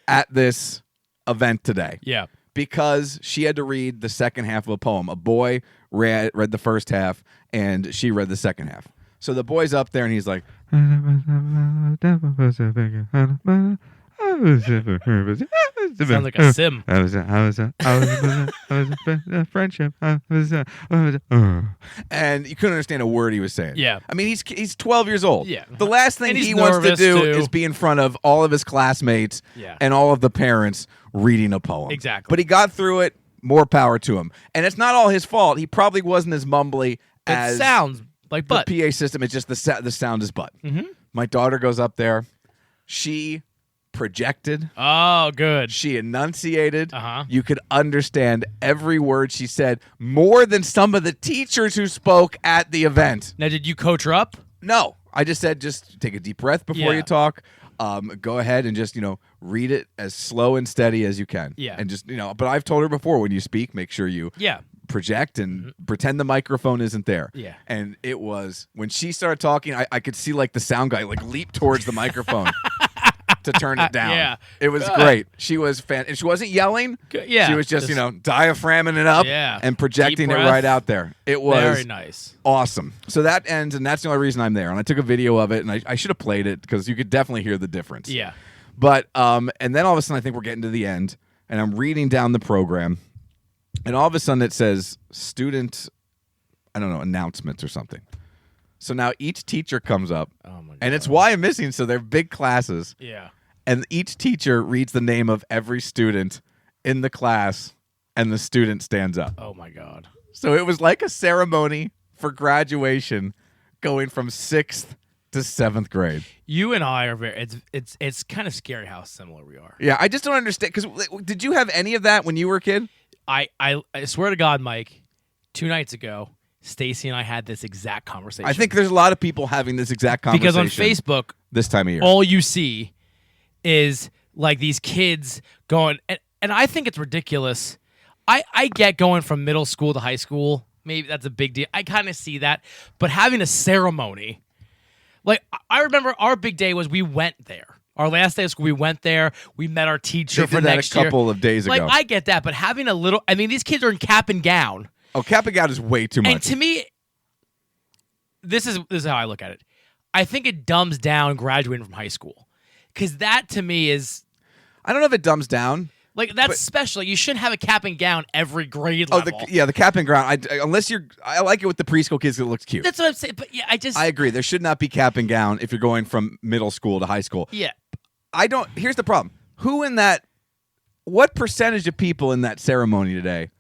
at this event today. Yeah. Because she had to read the second half of a poem. A boy read the first half, and she read the second half. So the boy's up there, and he's like, Sounds like a sim. Friendship. and you couldn't understand a word he was saying. Yeah. I mean, he's 12 years old. Yeah. The last thing And he's he wants to nervous, do too. is be in front of all of his classmates Yeah. and all of the parents reading a poem. Exactly. But he got through it. More power to him. And it's not all his fault. He probably wasn't as mumbly as It sounds like butt. the PA system. It's just the sound is butt. My daughter goes up there. She projected. Oh, good. She enunciated. Uh-huh. You could understand every word she said more than some of the teachers who spoke at the event. Now, did you coach her up? No, I just said just take a deep breath before Yeah. you talk. Go ahead and just, read it as slow and steady as you can. Yeah. And just, but I've told her before, when you speak, make sure you Yeah. project and pretend the microphone isn't there. Yeah. And it was, when she started talking, I could see like the sound guy like leap towards the microphone to turn it down. Yeah. It was great. She was and she wasn't yelling. Good. Yeah. She was just, diaphragming it up Yeah. and projecting Deep it breath. right out there. It was Very nice. awesome. So that ends, and that's the only reason I'm there. And I took a video of it, and I should have played it because you could definitely hear the difference. Yeah. But and then all of a sudden I think we're getting to the end, and I'm reading down the program, and all of a sudden it says student, announcements or something. So now each teacher comes up, Oh my god. and it's why I'm missing. So they're big classes, Yeah. and each teacher reads the name of every student in the class, and the student stands up. Oh my god. So it was like a ceremony for graduation, going from 6th to 7th grade. You and I are very. It's kind of scary how similar we are. Yeah, I just don't understand. Because did you have any of that when you were a kid? I swear to God, Mike, 2 nights ago, Stacy and I had this exact conversation. I think there's a lot of people having this exact conversation. because on Facebook, this time of year. all you see is like these kids going, and I think it's ridiculous. I get going from middle school to high school. Maybe that's a big deal. I kind of see that, but having a ceremony, like I remember our big day was we went there. Our last day of school, we went there. We met our teacher They for did that next a couple of days Like ago. I get that, but having a little, I mean, these kids are in cap and gown. Oh, cap and gown is way too much. And to me, this is how I look at it. I think it dumbs down graduating from high school because that to me is I don't know if it dumbs down. like that's special. You shouldn't have a cap and gown every grade Oh, level. the cap and gown. I like it with the preschool kids. It looks cute. That's what I'm saying. But yeah, I agree. There should not be cap and gown if you're going from middle school to high school. yeah. Here's the problem. What percentage of people in that ceremony today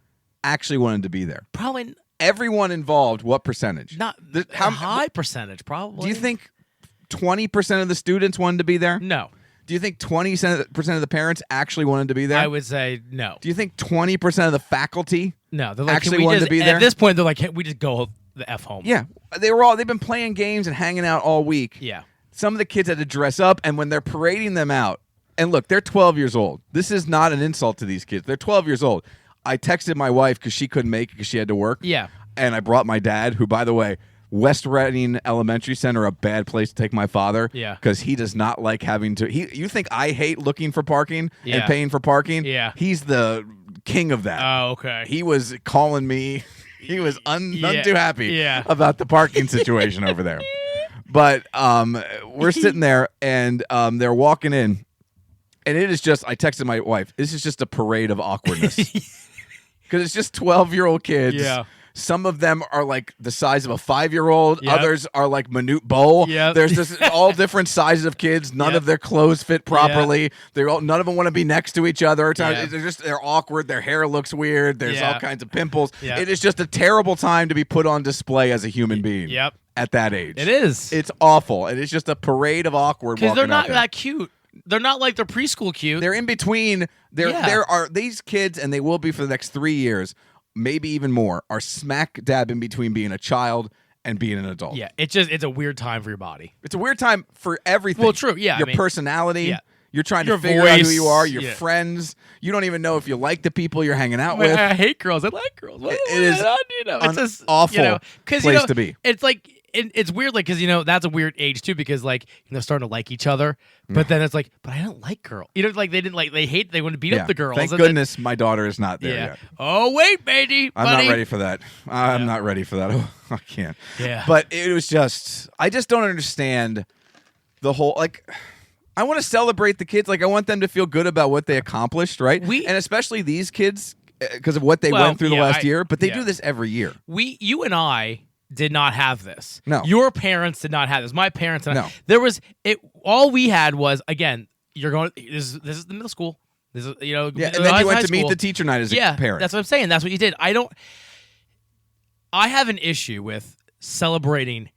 actually wanted to be there? Probably Everyone involved, what percentage? not How a high percentage. Probably. Do you think 20% of the students wanted to be there? No. Do you think 20% of the parents actually wanted to be there? I would say no. Do you think 20% of the faculty? No. They're like, actually can we wanted just, to be there? At this point, they're like, "Can we just go the F home?" Yeah. They've been playing games and hanging out all week. Yeah. Some of the kids had to dress up, and when they're parading them out, and look, they're 12 years old. This is not an insult to these kids. They're 12 years old. I texted my wife because she couldn't make it because she had to work. Yeah. And I brought my dad, who, by the way, West Reading Elementary Center, a bad place to take my father. Yeah. Because he does not like having to. You think I hate looking for parking Yeah. and paying for parking? Yeah. He's the king of that. Oh, okay. He was calling me. He was none too happy Yeah. about the parking situation over there. But we're sitting there, and they're walking in, and it is just. I texted my wife. This is just a parade of awkwardness because it's just 12-year-old kids. Yeah. Some of them are like the size of a 5-year-old. Yep. Others are like Manute Bowl. Yep. There's this all different sizes of kids. None Yep. of their clothes fit properly. None of them want to be next to each other. Yep. They're awkward. Their hair looks weird. There's Yeah. all kinds of pimples. Yep. It is just a terrible time to be put on display as a human being. Yep. At that age, It is. It's awful, and it's just a parade of awkward. Because they're walking out not there. that cute. They're not like they're preschool cute. They're in between. There Yeah. are these kids, and they will be for the next 3 years, maybe even more, are smack dab in between being a child and being an adult. yeah. It's a weird time for your body. It's a weird time for everything. Well, true, yeah, I Your mean, personality. yeah. You're trying Your to figure out who voice, you are. Your yeah. friends. You don't even know if you like the people you're hanging out with. I hate girls. I like girls. What It is it's an just, awful because place to be. It's like it's weird, like because that's a weird age too, because like they're starting to like each other, but then it's like, but I don't like girls. Like they didn't like they want to beat Yeah. up the girls. Thank and then- goodness my daughter is not there yeah. yet. Oh wait, baby, I'm buddy. not ready for that. I'm not ready for that. Oh, I can't. Yeah. But it was just, I just don't understand the whole, like, I want to celebrate the kids. Like, I want them to feel good about what they accomplished, right? And especially these kids because of what they Well, went through the yeah, last year. But they yeah. do this every year. You and I did not have this. No. Your parents did not have this. My parents did not. No. There was it. All we had was, again, you're going. This is the middle school. This is Yeah, and then you went to meet the teacher night as a parent. That's what I'm saying. That's what you did. I have an issue with celebrating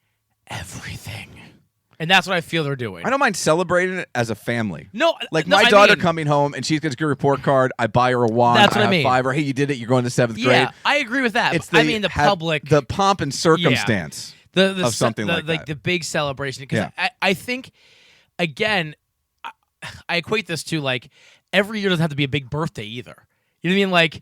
everything, and that's what I feel they're doing. I don't mind celebrating it as a family. No, Like no, my I daughter mean- coming home and she's gets a good report card. I buy her a wand. That's what I high mean. five her. Hey, you did it. You're going to 7th Yeah, grade. I agree with that. It's I mean, the public, the pomp and circumstance the of something like that. the big celebration. Because Yeah. I think, again, I equate this to like every year doesn't have to be a big birthday either. You know what I mean? Like,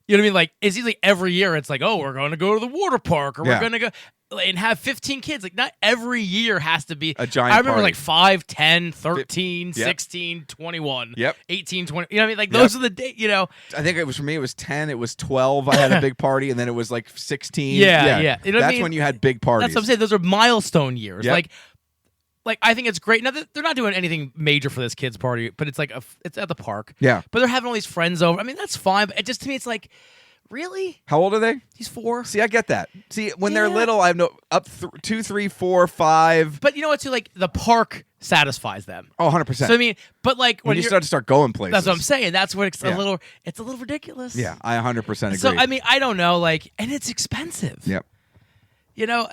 you know what I mean? Like, it's usually every year it's like, oh, we're going to go to the water park or Yeah. we're going to go and have 15 kids. Like, not every year has to be A giant I remember party. like 5, 10, 13, Yep. 16, 21, Yep. 18, 20. You know what I mean? Like, those are the days, you know. I think it was for me. It was 10. It was 12. I had a big party, and then it was like 16. Yeah, yeah. You know what I That's mean? when you had big parties. That's what I'm saying. Those are milestone years. Yep. Like I think it's great. Now they're not doing anything major for this kids party, but it's like it's at the park. Yeah. But they're having all these friends over. I mean, that's fine. But it just to me, it's like, really? How old are they? He's 4. See, I get that. See, when they're Yeah. little, I have no up 2, 3, 4, 5. But you know what? Too, like the park satisfies them. Oh, 100%. So I mean, but like when you you're- start going places. that's what I'm saying. That's what it's Yeah. a little ridiculous. Yeah, I 100% agree. So I mean, I don't know. Like, and it's expensive. Yep. You know,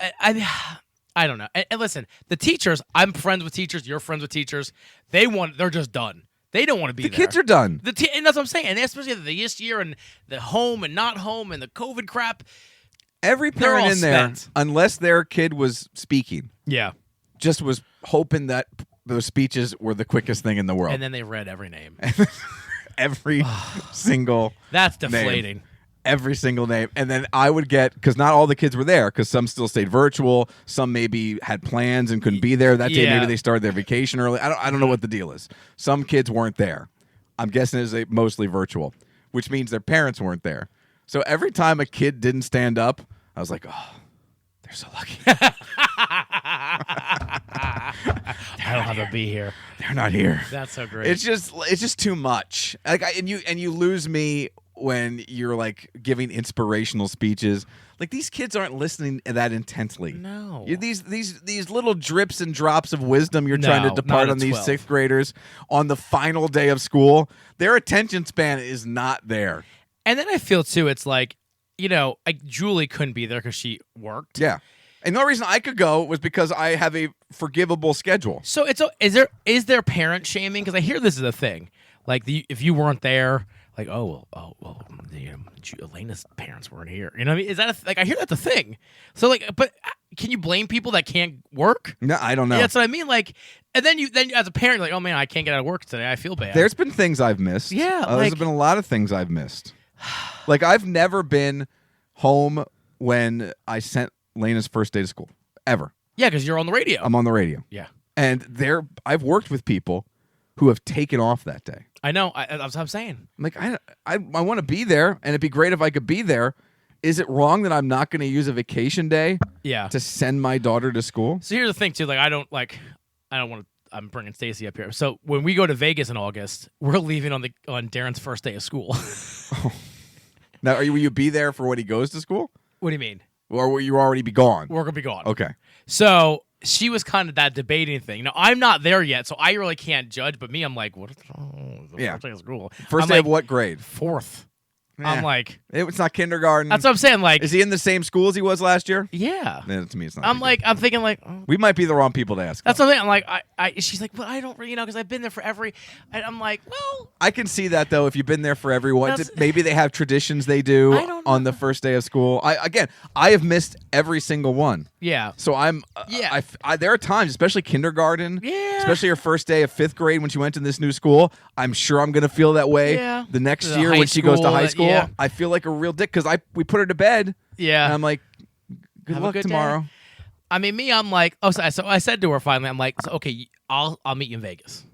I don't know. And listen, the teachers, I'm friends with teachers, you're friends with teachers. They're just done. They don't want to be The there. kids are done. And that's what I'm saying. And especially this year and the home and not home and the COVID crap. Every They're parent all in there, spent. unless their kid was speaking, Yeah. just was hoping that those speeches were the quickest thing in the world. And then they read every name. Every single That's name. deflating. Every single name. And then I would get, because not all the kids were there, because some still stayed virtual. Some maybe had plans and couldn't be there that day. Yeah. Maybe they started their vacation early. I don't know what the deal is. Some kids weren't there. I'm guessing it was mostly virtual, which means their parents weren't there. So every time a kid didn't stand up, I was like, oh, they're so lucky. I don't have to be here. They're not here. That's so great. It's just too much. Like, and you lose me when you're like giving inspirational speeches. Like, these kids aren't listening that intently. No. These little drips and drops of wisdom you're trying to No, depart not on at these 12. sixth graders on the final day of school. Their attention span is not there. And then I feel too, it's like, Julie couldn't be there because she worked. Yeah. And the only reason I could go was because I have a forgivable schedule. So is there parent shaming? Because I hear this is a thing. Like if you weren't there, like Elena's parents weren't here. You know what I mean? Is that I hear that's a thing. So but can you blame people that can't work? No, I don't know. Yeah, that's what I mean. Like, and then as a parent, you're like, oh man, I can't get out of work today. I feel bad. There's been things I've missed. Yeah, there's been a lot of things I've missed. Like, I've never been home when I sent Lena's first day to school, ever. Yeah, because you're on the radio. I'm on the radio. Yeah, And I've worked with people who have taken off that day. I know. That's what I'm saying. I'm like, I want to be there, and it'd be great if I could be there. Is it wrong that I'm not going to use a vacation day Yeah. to send my daughter to school? So here's the thing too. Like, I don't want to. I'm bringing Stacy up here. So when we go to Vegas in August, we're leaving on Darren's first day of school. Now, will you be there for when he goes to school? What do you mean? Or will you already be gone? We're gonna be gone. Okay. So she was kind of that debating thing. Now I'm not there yet, so I really can't judge. But me, I'm like, what? Yeah. First day of school. First I'm day like, of what grade? Fourth. Yeah. I'm like, It's not kindergarten. that's what I'm saying. Like, Is he in the same school as he was last year? yeah. Yeah, to me, it's not. I'm thinking like, oh. We might be the wrong people to ask. That's what I'm saying. I'm like, she's like, but I don't really, because I've been there for every. And I'm like, well, I can see that, though, if you've been there for everyone. That's- Maybe they have traditions they do I don't on know. the first day of school. I have missed every single one. yeah. So I'm. Yeah. There are times, especially kindergarten. Yeah. Especially your first day of fifth grade when she went to this new school. I'm sure I'm going to feel that way. Yeah. The next The year high when she goes to school, high school, yeah. I feel like a real dick because we put her to bed. Yeah. And I'm like, good Have a luck good day. tomorrow. I mean, I'm like, so I said to her finally, I'm like, so, okay, I'll meet you in Vegas.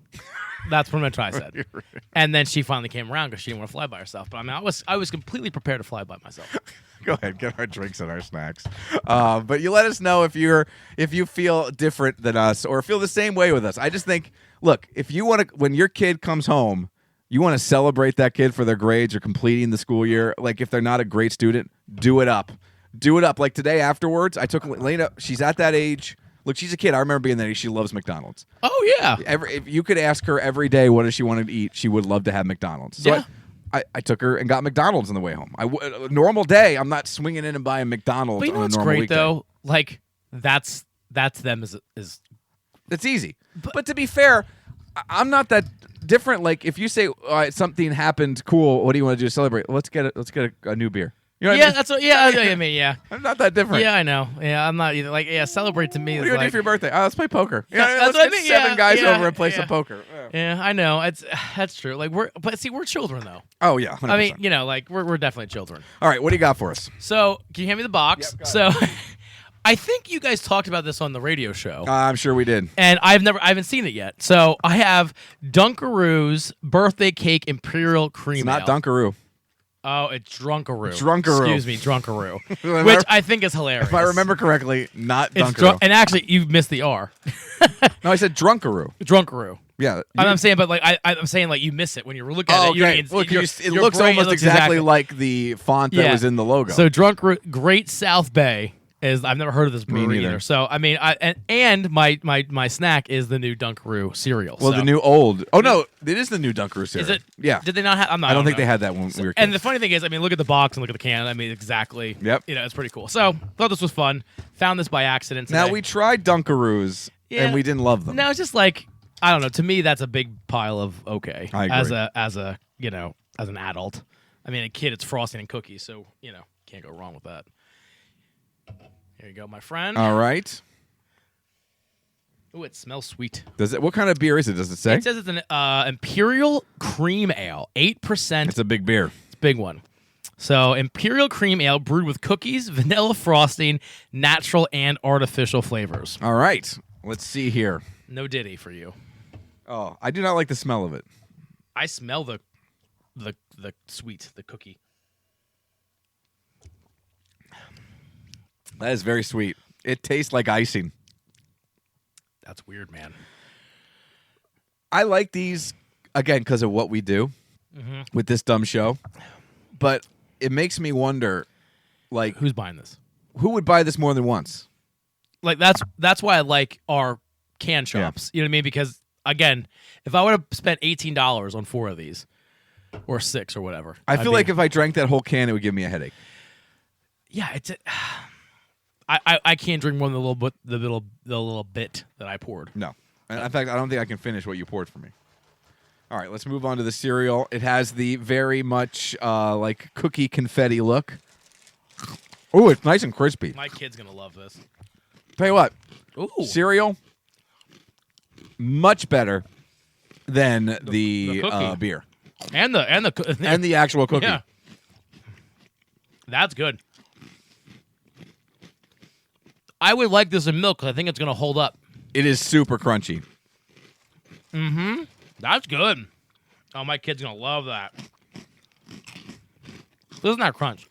That's pretty much what I said. And then she finally came around because she didn't want to fly by herself. But I mean, I was completely prepared to fly by myself. Go ahead, get our drinks and our snacks. But you let us know if you feel different than us or feel the same way with us. I just think, look, if you want to, when your kid comes home, you want to celebrate that kid for their grades or completing the school year. Like, if they're not a great student, do it up. Do it up. Like today afterwards, I took Lena. She's at that age. Look, she's a kid. I remember being that age. She loves McDonald's. Oh yeah. If you could ask her every day what does she want to eat, she would love to have McDonald's. So Yeah. I took her and got McDonald's on the way home. A normal day, I'm not swinging in and buying McDonald's But you know on a what's normal great weekday. though? Like that's them is It's easy. But to be fair, I'm not that different. Like, if you say something happened, cool. What do you want to do to celebrate? Let's get a new beer. You know what I yeah. mean? That's what. Yeah. I mean, yeah. I'm not that different. Yeah, I know. Yeah, I'm not either. Like, yeah, celebrate to me What is are you gonna like. do for your birthday? Let's play poker. Yeah, that's let's what I get mean. 7 Yeah, guys yeah, over and play yeah. some poker. Yeah, I know. That's true. Like we're children though. Oh yeah, 100%. I mean, like we're definitely children. All right, what do you got for us? So can you hand me the box? Yep, So I think you guys talked about this on the radio show. I'm sure we did. And I haven't seen it yet. So I have Dunkaroo's birthday cake imperial cream It's not ale. Dunkaroo. Oh, it's Drunkaroo. Drunkaroo. Excuse me, Drunkaroo. If Which I- I think is hilarious. If I remember correctly, not it's Dunkaroo. and actually you missed the R. No, I said Drunkaroo. Drunkaroo. Yeah. I'm saying, but like I'm saying, like you miss it when you were looking at Oh, it. You know, okay. it's- Look, your- it your looks brain almost looks exactly like the font that was in the logo. So Drunkaroo, Great South Bay is. I've never heard of this brewery neither. either. So I mean, and my snack is the new Dunkaroo cereal. well, so. the new old. Oh no, it is the new Dunkaroo cereal. Is it? Yeah. Did they not have? I don't think know. they had that when we were kids. And the funny thing is, I mean, look at the box and look at the can. I mean, exactly. Yep. You know, it's pretty cool. So thght this was fun. Found this by accident. Now today. we tried Dunkaroos Yeah. and we didn't love them. No, it's just like I don't know. To me, that's a big pile of okay. I agree. As a as an adult. I mean, a kid, it's frosting and cookies, so can't go wrong with that. Here you go, my friend. All right. Ooh, it smells sweet. Does it? What kind of beer is it? Does it say? It says it's an Imperial Cream Ale, 8%. It's a big beer. It's a big one. So, Imperial Cream Ale brewed with cookies, vanilla frosting, natural and artificial flavors. All right. Let's see here. No Diddy for you. Oh, I do not like the smell of it. I smell the sweet, the cookie. That is very sweet. It tastes like icing. That's weird, man. I like these, again, because of what we do with this dumb show. But it makes me wonder, like, Who's buying this? who would buy this more than once? Like that's why I like our can shops. You know what I mean? Because again, if I would have spent $18 on 4 of these, or 6 or whatever, I feel like if I drank that whole can, it would give me a headache. yeah, it's. I can't drink more than the little bit that I poured. No. And in fact, I don't think I can finish what you poured for me. All right, let's move on to the cereal. It has the very much like cookie confetti look. Oh, it's nice and crispy. My kid's gonna love this. Tell you what, Ooh, cereal, much better than the cookie. beer and the and the actual cookie. Yeah, that's good. I would like this in milk because I think it's gonna hold up. It is super crunchy. That's good. Oh, my kid's gonna love that. This is not crunch.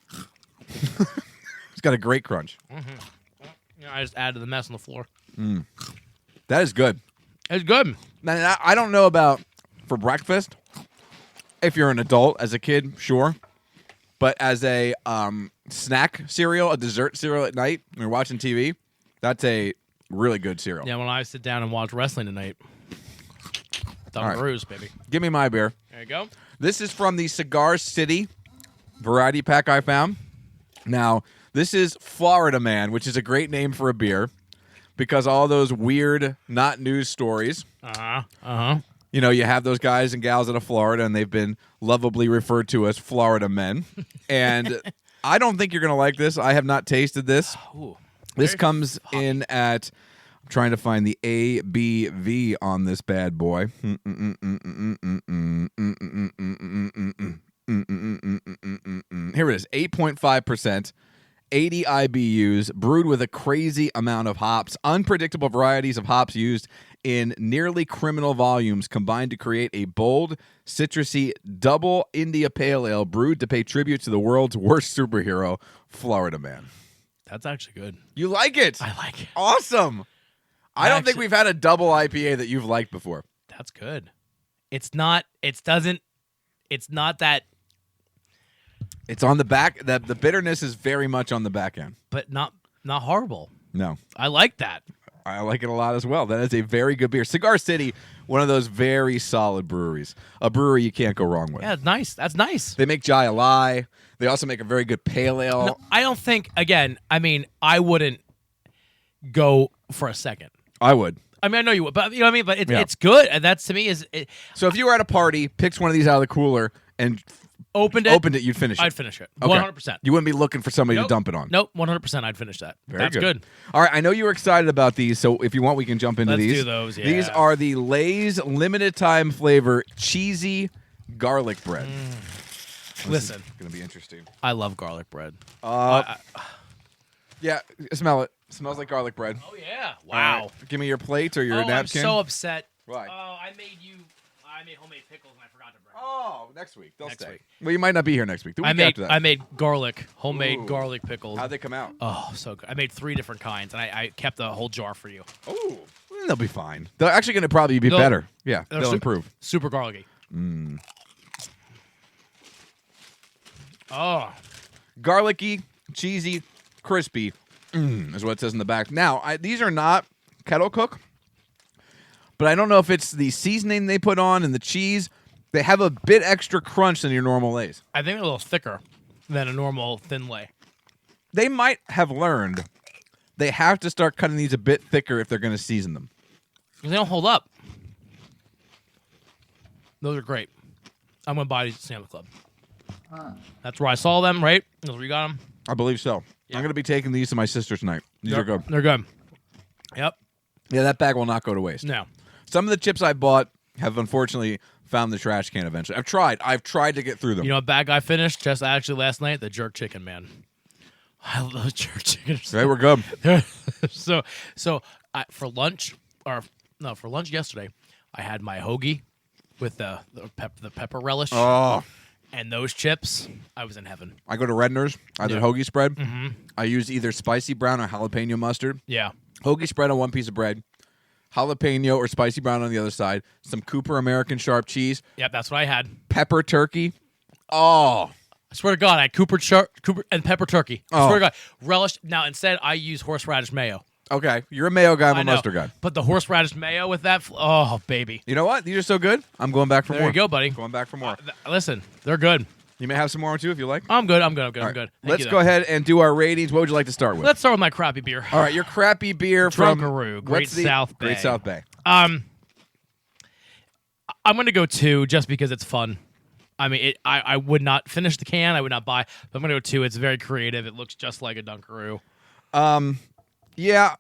It's got a great crunch. You know, I just added the mess on the floor. That is good. It's good. Now, I don't know about for breakfast. If you're an adult, as a kid, sure. But as a snack cereal, a dessert cereal at night when you're watching TV, that's a really good cereal. Yeah, when I sit down and watch wrestling tonight, All right. Dunkaroos, baby. Give me my beer. There you go. This is from the Cigar City variety pack I found. Now, this is Florida Man, which is a great name for a beer because all those weird, not news stories. You know, you have those guys and gals out of Florida, and they've been lovably referred to as Florida men. And I don't think you're going to like this. I have not tasted this. Ooh. This comes in at, I'm trying to find the ABV on this bad boy. Here it is, 8.5%. 80 IBUs, brewed with a crazy amount of hops. Unpredictable varieties of hops used in nearly criminal volumes combined to create a bold, citrusy double India Pale Ale brewed to pay tribute to the world's worst superhero, Florida Man. That's actually good. You like it? I like it. Awesome. I don't think actually- we've had a double IPA that you've liked before. That's good. It's not that, It's on the back. The bitterness is very much on the back end. but not horrible. No. I like that. I like it a lot as well. That is a very good beer. Cigar City, one of those very solid breweries. A brewery you can't go wrong with. Yeah, it's nice. That's nice. They make Jai Alai. They also make a very good pale ale. No, I don't think, again, I mean, I wouldn't go for a second. I would. I mean, I know you would, but you know what I mean? But Yeah. it's good. And that's, to me, is So if you were at a party, picked one of these out of the cooler, and opened it, you'd finish it. I'd finish it. Okay. 100%. You wouldn't be looking for somebody Nope. to dump it on. Nope, 100% I'd finish that. Very That's good. All right, I know you were excited about these, so if you want, we can jump into Let's these. do those, yeah. These are the Lay's limited time flavor cheesy garlic bread. Listen, It's going to be interesting. I love garlic bread. Yeah, smell it. Smells like garlic bread. Oh, yeah. All right, give me your plate or your I'm napkin. so upset. Why? Oh, I made homemade pickles and I forgot to bring them. Oh, next week. They'll Next stay. week. Well, you might not be here next week. The week after that. I made homemade Ooh. garlic pickles. How'd they come out? Oh, so good. I made 3 different kinds, and I kept a whole jar for you. Oh, they'll be fine. They're actually going to probably be They'll- better. Yeah, They're they'll super- improve. Super garlicky. Oh, Garlicky, cheesy, crispy is what it says in the back. Now, these are not kettle cook, but I don't know if it's the seasoning they put on and the cheese. They have a bit extra crunch than your normal Lays. I think they're a little thicker than a normal thin lay. They might have learned they have to start cutting these a bit thicker if they're going to season them. 'Cause they don't hold up. Those are great. I'm going to buy these at Sandwich Club. That's where I saw them, right? That's where you got them. I believe so. I'm going to be taking these to my sister tonight. These are good. They're good. Yep. Yeah, that bag will not go to waste. No. Some of the chips I bought have unfortunately found the trash can eventually. I've tried to get through them. You know what bag I finished just actually last night? The jerk chicken, man. I love those jerk chicken. They were good. so for lunch yesterday, I had my hoagie with the pepper relish Oh, and those chips. I was in heaven. I go to Redner's. I did Yeah. hoagie spread. I use either spicy brown or jalapeno mustard. Yeah. Hoagie spread on one piece of bread, jalapeno or spicy brown on the other side, some Cooper American sharp cheese, Yep, that's what I had. pepper turkey. Oh, I swear to God, I had Cooper and pepper turkey. I Oh. swear to God. Relish. Now, instead, I use horseradish mayo. okay. You're a mayo guy, I'm I a know. mustard guy. But the horseradish mayo with that, oh, baby. You know what? These are so good. I'm going back for There more. you go, buddy. Going back for more. Listen, they're good. You may have some more too if you like. I'm good. I'm good. All right. Thank Let's you, go ahead and do our ratings. What would you like to start with? Let's start with my crappy beer. All right, your crappy beer from Drunkaroo, what's Great South Bay. Great South Bay. I'm going to go 2 just because it's fun. I mean, I would not finish the can. I would not buy. But I'm going to go 2. It's very creative. It looks just like a Dunkaroo. Yeah.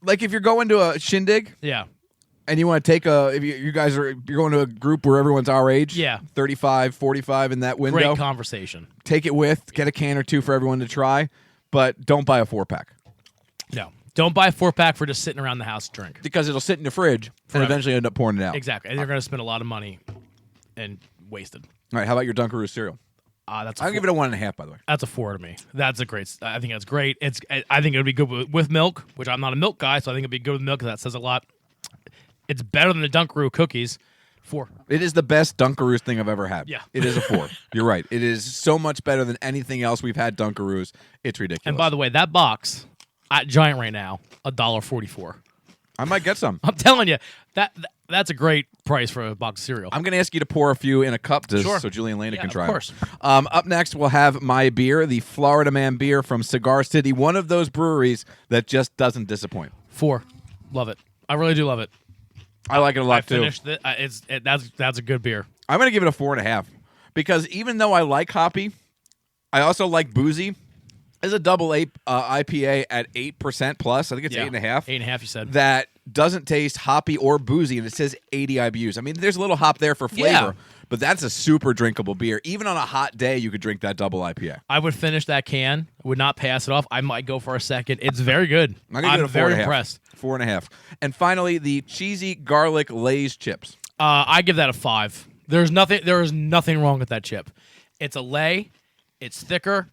Like if you're going to a shindig Yeah. and you want to take if you guys you're going to a group where everyone's our age, Yeah. 35, 45 in that window, Great conversation. take it get a can or two for everyone to try, but don't buy a 4-pack No. Don't buy a 4-pack for just sitting around the house to drink. because it'll sit in the fridge Forever. and eventually end up pouring it out. Exactly. And you're going to spend a lot of money and wasted. All right, how about your Dunkaroo cereal? That's a I'll give it a 1.5, by the way. That's a 4 to me. That's a great. I think that's great. I think it would be good with milk, which I'm not a milk guy, so I think it'd be good with milk because that says a lot. It's better than the Dunkaroo cookies. 4. It is the best Dunkaroos thing I've ever had. Yeah. It is a 4. You're right. It is so much better than anything else we've had Dunkaroos. It's ridiculous. And by the way, that box at Giant right now, $1.44. I might get some. I'm telling you, that's a great price for a box of cereal. I'm going to ask you to pour a few in a cup Sure. so Julie and Lena can of try. course. Up next, we'll have my beer, the Florida Man beer from Cigar City, one of those breweries that just doesn't disappoint. 4. Love it. I really do love it. I like it a lot I too. finished it. That's a good beer. I'm going to give it a 4.5 because even though I like hoppy, I also like boozy. It's a double IPA at 8% plus. I think it's 8.5. 8.5, you said. That doesn't taste hoppy or boozy, and it says 80 IBUs. I mean, there's a little hop there for flavor, Yeah. but that's a super drinkable beer. Even on a hot day, you could drink that double IPA. I would finish that can. Would not pass it off. I might go for a second. It's very good. I'm gonna give it a very 4.5. impressed. 4.5. And finally, the cheesy garlic Lay's chips. I give that a 5. There is nothing wrong with that chip. It's a Lay. It's thicker.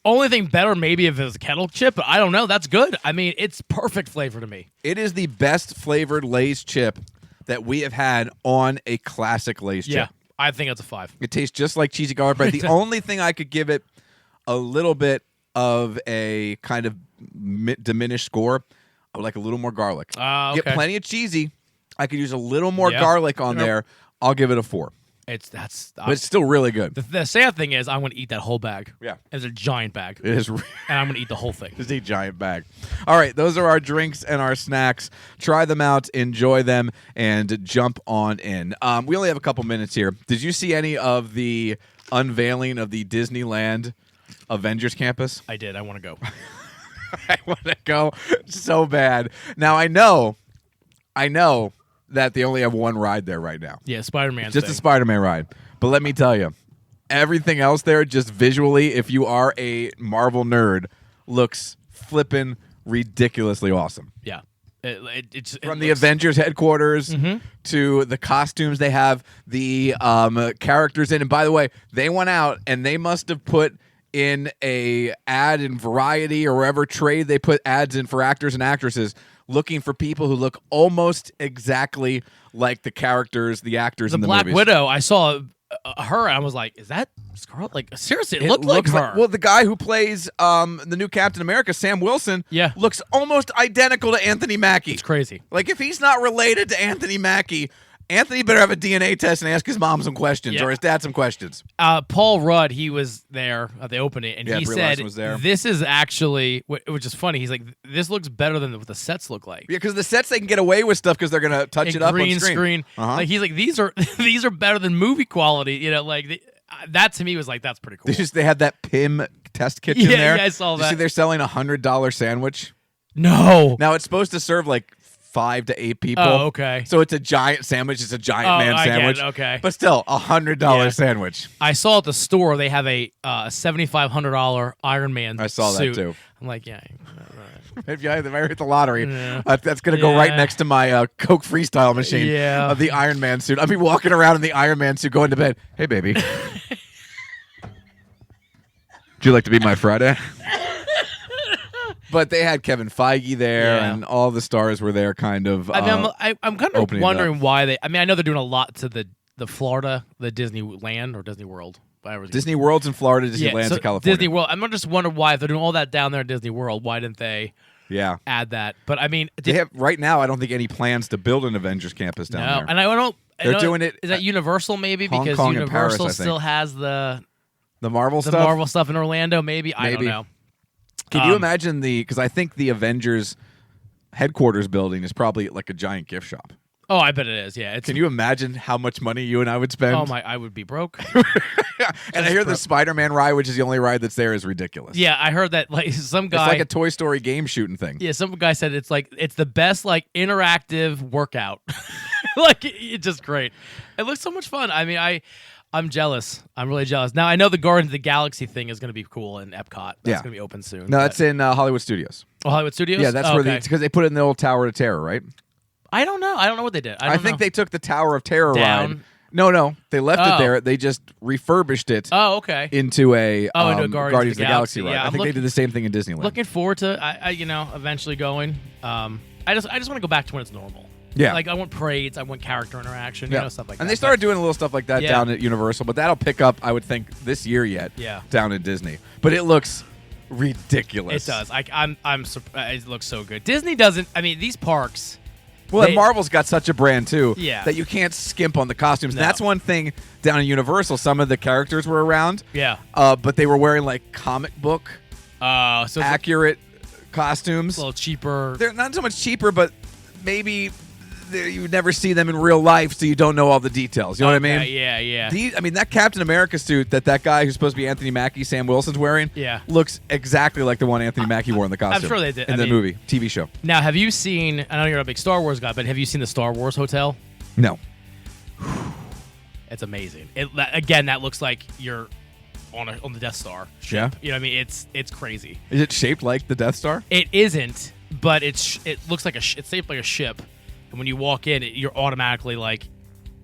Only thing better maybe if it was a kettle chip, but I don't know. That's good. I mean, it's perfect flavor to me. It is the best flavored Lay's chip that we have had on a classic Lay's Yeah, chip. I think it's a 5. It tastes just like cheesy garlic bread. The only thing I could give it a little bit of a kind of diminished score, I would like a little more garlic. Okay. Get plenty of cheesy. I could use a little more Yeah. garlic on Yep. there. I'll give it a 4. But it's still really good. The sad thing is, I'm going to eat that whole bag. Yeah. It's a giant bag, It is and I'm going to eat the whole thing. It's a giant bag. All right, those are our drinks and our snacks. Try them out, enjoy them, and jump on in. We only have a couple minutes here. Did you see any of the unveiling of the Disneyland Avengers campus? I did. I want to go. I want to go so bad. Now, I know that they only have one ride there right now. Yeah, Spider-Man. Just a Spider-Man ride. But let me tell you, everything else there, just visually, if you are a Marvel nerd, looks flippin' ridiculously awesome. Yeah. It From the Avengers headquarters to the costumes they have, the characters in. And by the way, they went out and they must have put in a ad in Variety or wherever trade they put ads in for actors and actresses looking for people who look almost exactly like the characters, the actors in the Black movies. Widow. I saw her and I was like, is that Scarlet? Like, seriously, it looked like looks her. well, the guy who plays the new Captain America, Sam Wilson, Yeah. looks almost identical to Anthony Mackie. It's crazy. Like, if he's not related to Anthony Mackie, Anthony better have a DNA test and ask his mom some questions Yeah. or his dad some questions. Paul Rudd, he was there at the opening, and Yeah, he Brie said, Larson was there. this is actually, which is funny, he's like, this looks better than what the sets look like. Yeah, because the sets, they can get away with stuff because they're going to touch And it up green on screen. Uh-huh. Like, he's like, these are these are better than movie quality. You know, like, that to me was like, that's pretty cool. They had that PIM test kitchen Yeah, there. yeah, I saw You see that. they're selling $100 sandwich. No. Now, it's supposed to serve like 5 to 8 people. Oh, okay. So it's a giant sandwich. It's a giant Oh, man I get it, sandwich. okay. But still, $100 Yeah. sandwich. I saw at the store they have a $7,500 Iron Man I saw that, suit. too. I'm like, yeah. If I hit the lottery, Yeah. that's going to go right Yeah. next to my Coke Freestyle machine Yeah. of the Iron Man suit. I'll be walking around in the Iron Man suit going to bed. Hey, baby. Would you like to be my Friday? But they had Kevin Feige there, Yeah. and all the stars were there, kind of. I mean, I'm kind of opening it wondering why they. I mean, I know they're doing a lot to the Florida, the Disneyland or Disney World. Disney World's in Florida, Disneyland's in California. Disney World. I'm just wondering why if they're doing all that down there at Disney World, why didn't they Yeah. add that? But I mean, They have right now. I don't think any plans to build an Avengers campus down there. and I don't. They're doing it Is that Universal maybe Hong because Kong and Paris, Universal I think. still has the Marvel stuff. Marvel stuff in Orlando? Maybe I don't Maybe. know. Can you imagine because I think the Avengers headquarters building is probably like a giant gift shop. Oh, I bet it is. Yeah. It's, Can you imagine how much money you and I would spend? Oh my! I would be broke. And I hear the Spider-Man ride, which is the only ride that's there, is ridiculous. Yeah, I heard that. Like some guy. It's like a Toy Story game shooting thing. Yeah, some guy said it's the best like interactive workout. Like it's just great. It looks so much fun. I mean, I'm jealous. I'm really jealous. Now I know the Guardians of the Galaxy thing is going to be cool in Epcot. That's going to be open soon. No, that's in Hollywood Studios. Oh, Hollywood Studios. Yeah, that's where because they put it in the old Tower of Terror, right? I don't know. I don't know what they did. I think they took the Tower of Terror Down. ride. No, they left it there. They just refurbished it Oh, okay. into a into a Guardians of the Galaxy ride. Yeah, I think they did the same thing in Disneyland. Looking forward to I eventually going. I just want to go back to when it's normal. Yeah. Like I want parades, I want character interaction, stuff like that. And they started doing a little stuff like that Yeah. down at Universal, but that'll pick up, I would think, this year yet. Yeah. Down at Disney, but it looks ridiculous. It does. I'm surprised. It looks so good. Disney doesn't. I mean, these parks. Well, and Marvel's got such a brand too, Yeah. that you can't skimp on the costumes. No. That's one thing down at Universal. Some of the characters were around, Yeah. but they were wearing like comic book So it's accurate costumes. a little cheaper. They're not so much cheaper, but maybe you would never see them in real life, so you don't know all the details. You know what I mean? Yeah. That Captain America suit that guy who's supposed to be Anthony Mackie, Sam Wilson's wearing, Yeah. looks exactly like the one Anthony Mackie wore in the costume. sure they did. in I the mean- movie, TV show. Now, have you seen? I know you're a big Star Wars guy, but have you seen the Star Wars Hotel? No, It's amazing. That looks like you're on the Death Star. yeah. You know what I mean? It's crazy. Is it shaped like the Death Star? It isn't, but it looks like it's shaped like a ship. And when you walk in, you're automatically like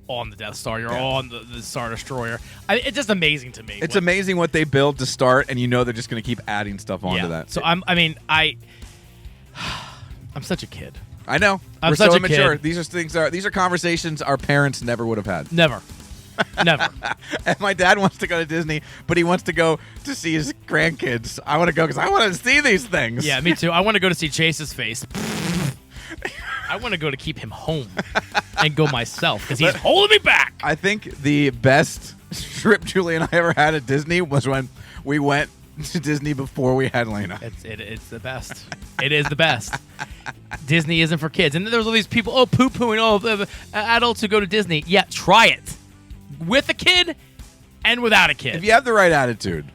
on the Death Star. You're on the Star Destroyer. It's just amazing to me. It's amazing what they build to start, and you know they're just going to keep adding stuff onto that. So I'm such a kid. I know. I'm We're such so a kid. immature. These are conversations our parents never would have had. Never. And my dad wants to go to Disney, but he wants to go to see his grandkids. I want to go because I want to see these things. Yeah, me too. I want to go to see Chase's face. I want to go to keep him home and go myself because he's holding me back. I think the best trip Julie and I ever had at Disney was when we went to Disney before we had Lena. It's the best. It is the best. Disney isn't for kids. And there's all these people, poo-pooing, adults who go to Disney. Yeah, try it. With a kid and without a kid. If you have the right attitude,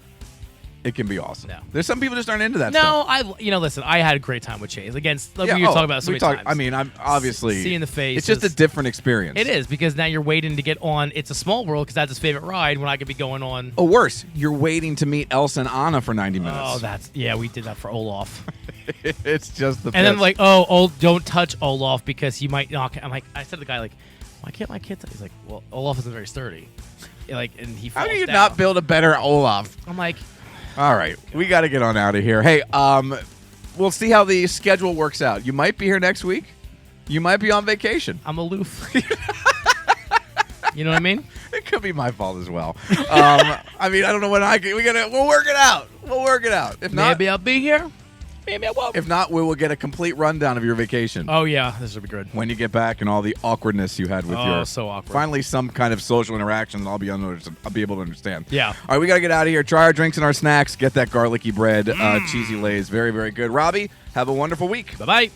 it can be awesome. No. There's some people just aren't into that No, stuff. listen, I had a great time with Chase. Again, we Yeah, were talking about it so we many talk- times. I mean, I'm obviously Seeing the face It's just a is- different experience. It is, because now you're waiting to get on It's a Small World because that's his favorite ride when I could be going on. Oh, worse, you're waiting to meet Elsa and Anna for 90 minutes. Oh, we did that for Olaf. It's just the And then best. like, don't touch Olaf because he might knock. I'm like, I said to the guy like, why can't my kid? He's like, well, Olaf isn't very sturdy. Like, and he falls How do you down. not build a better Olaf? I'm like, All right, we got to get on out of here. Hey, we'll see how the schedule works out. You might be here next week. You might be on vacation. I'm aloof. You know what I mean? It could be my fault as well. I mean, I don't know when we'll work it out. We'll work it out. If not, Maybe I'll be here. Maybe I won't. if not, we will get a complete rundown of your vacation Oh yeah, this will be good. when you get back and all the awkwardness you had with your. So awkward. Finally, some kind of social interaction. I'll be able to understand. Yeah. All right, we got to get out of here. Try our drinks and our snacks. Get that garlicky bread, cheesy lays. Very, very good. Robbie, have a wonderful week. Bye bye.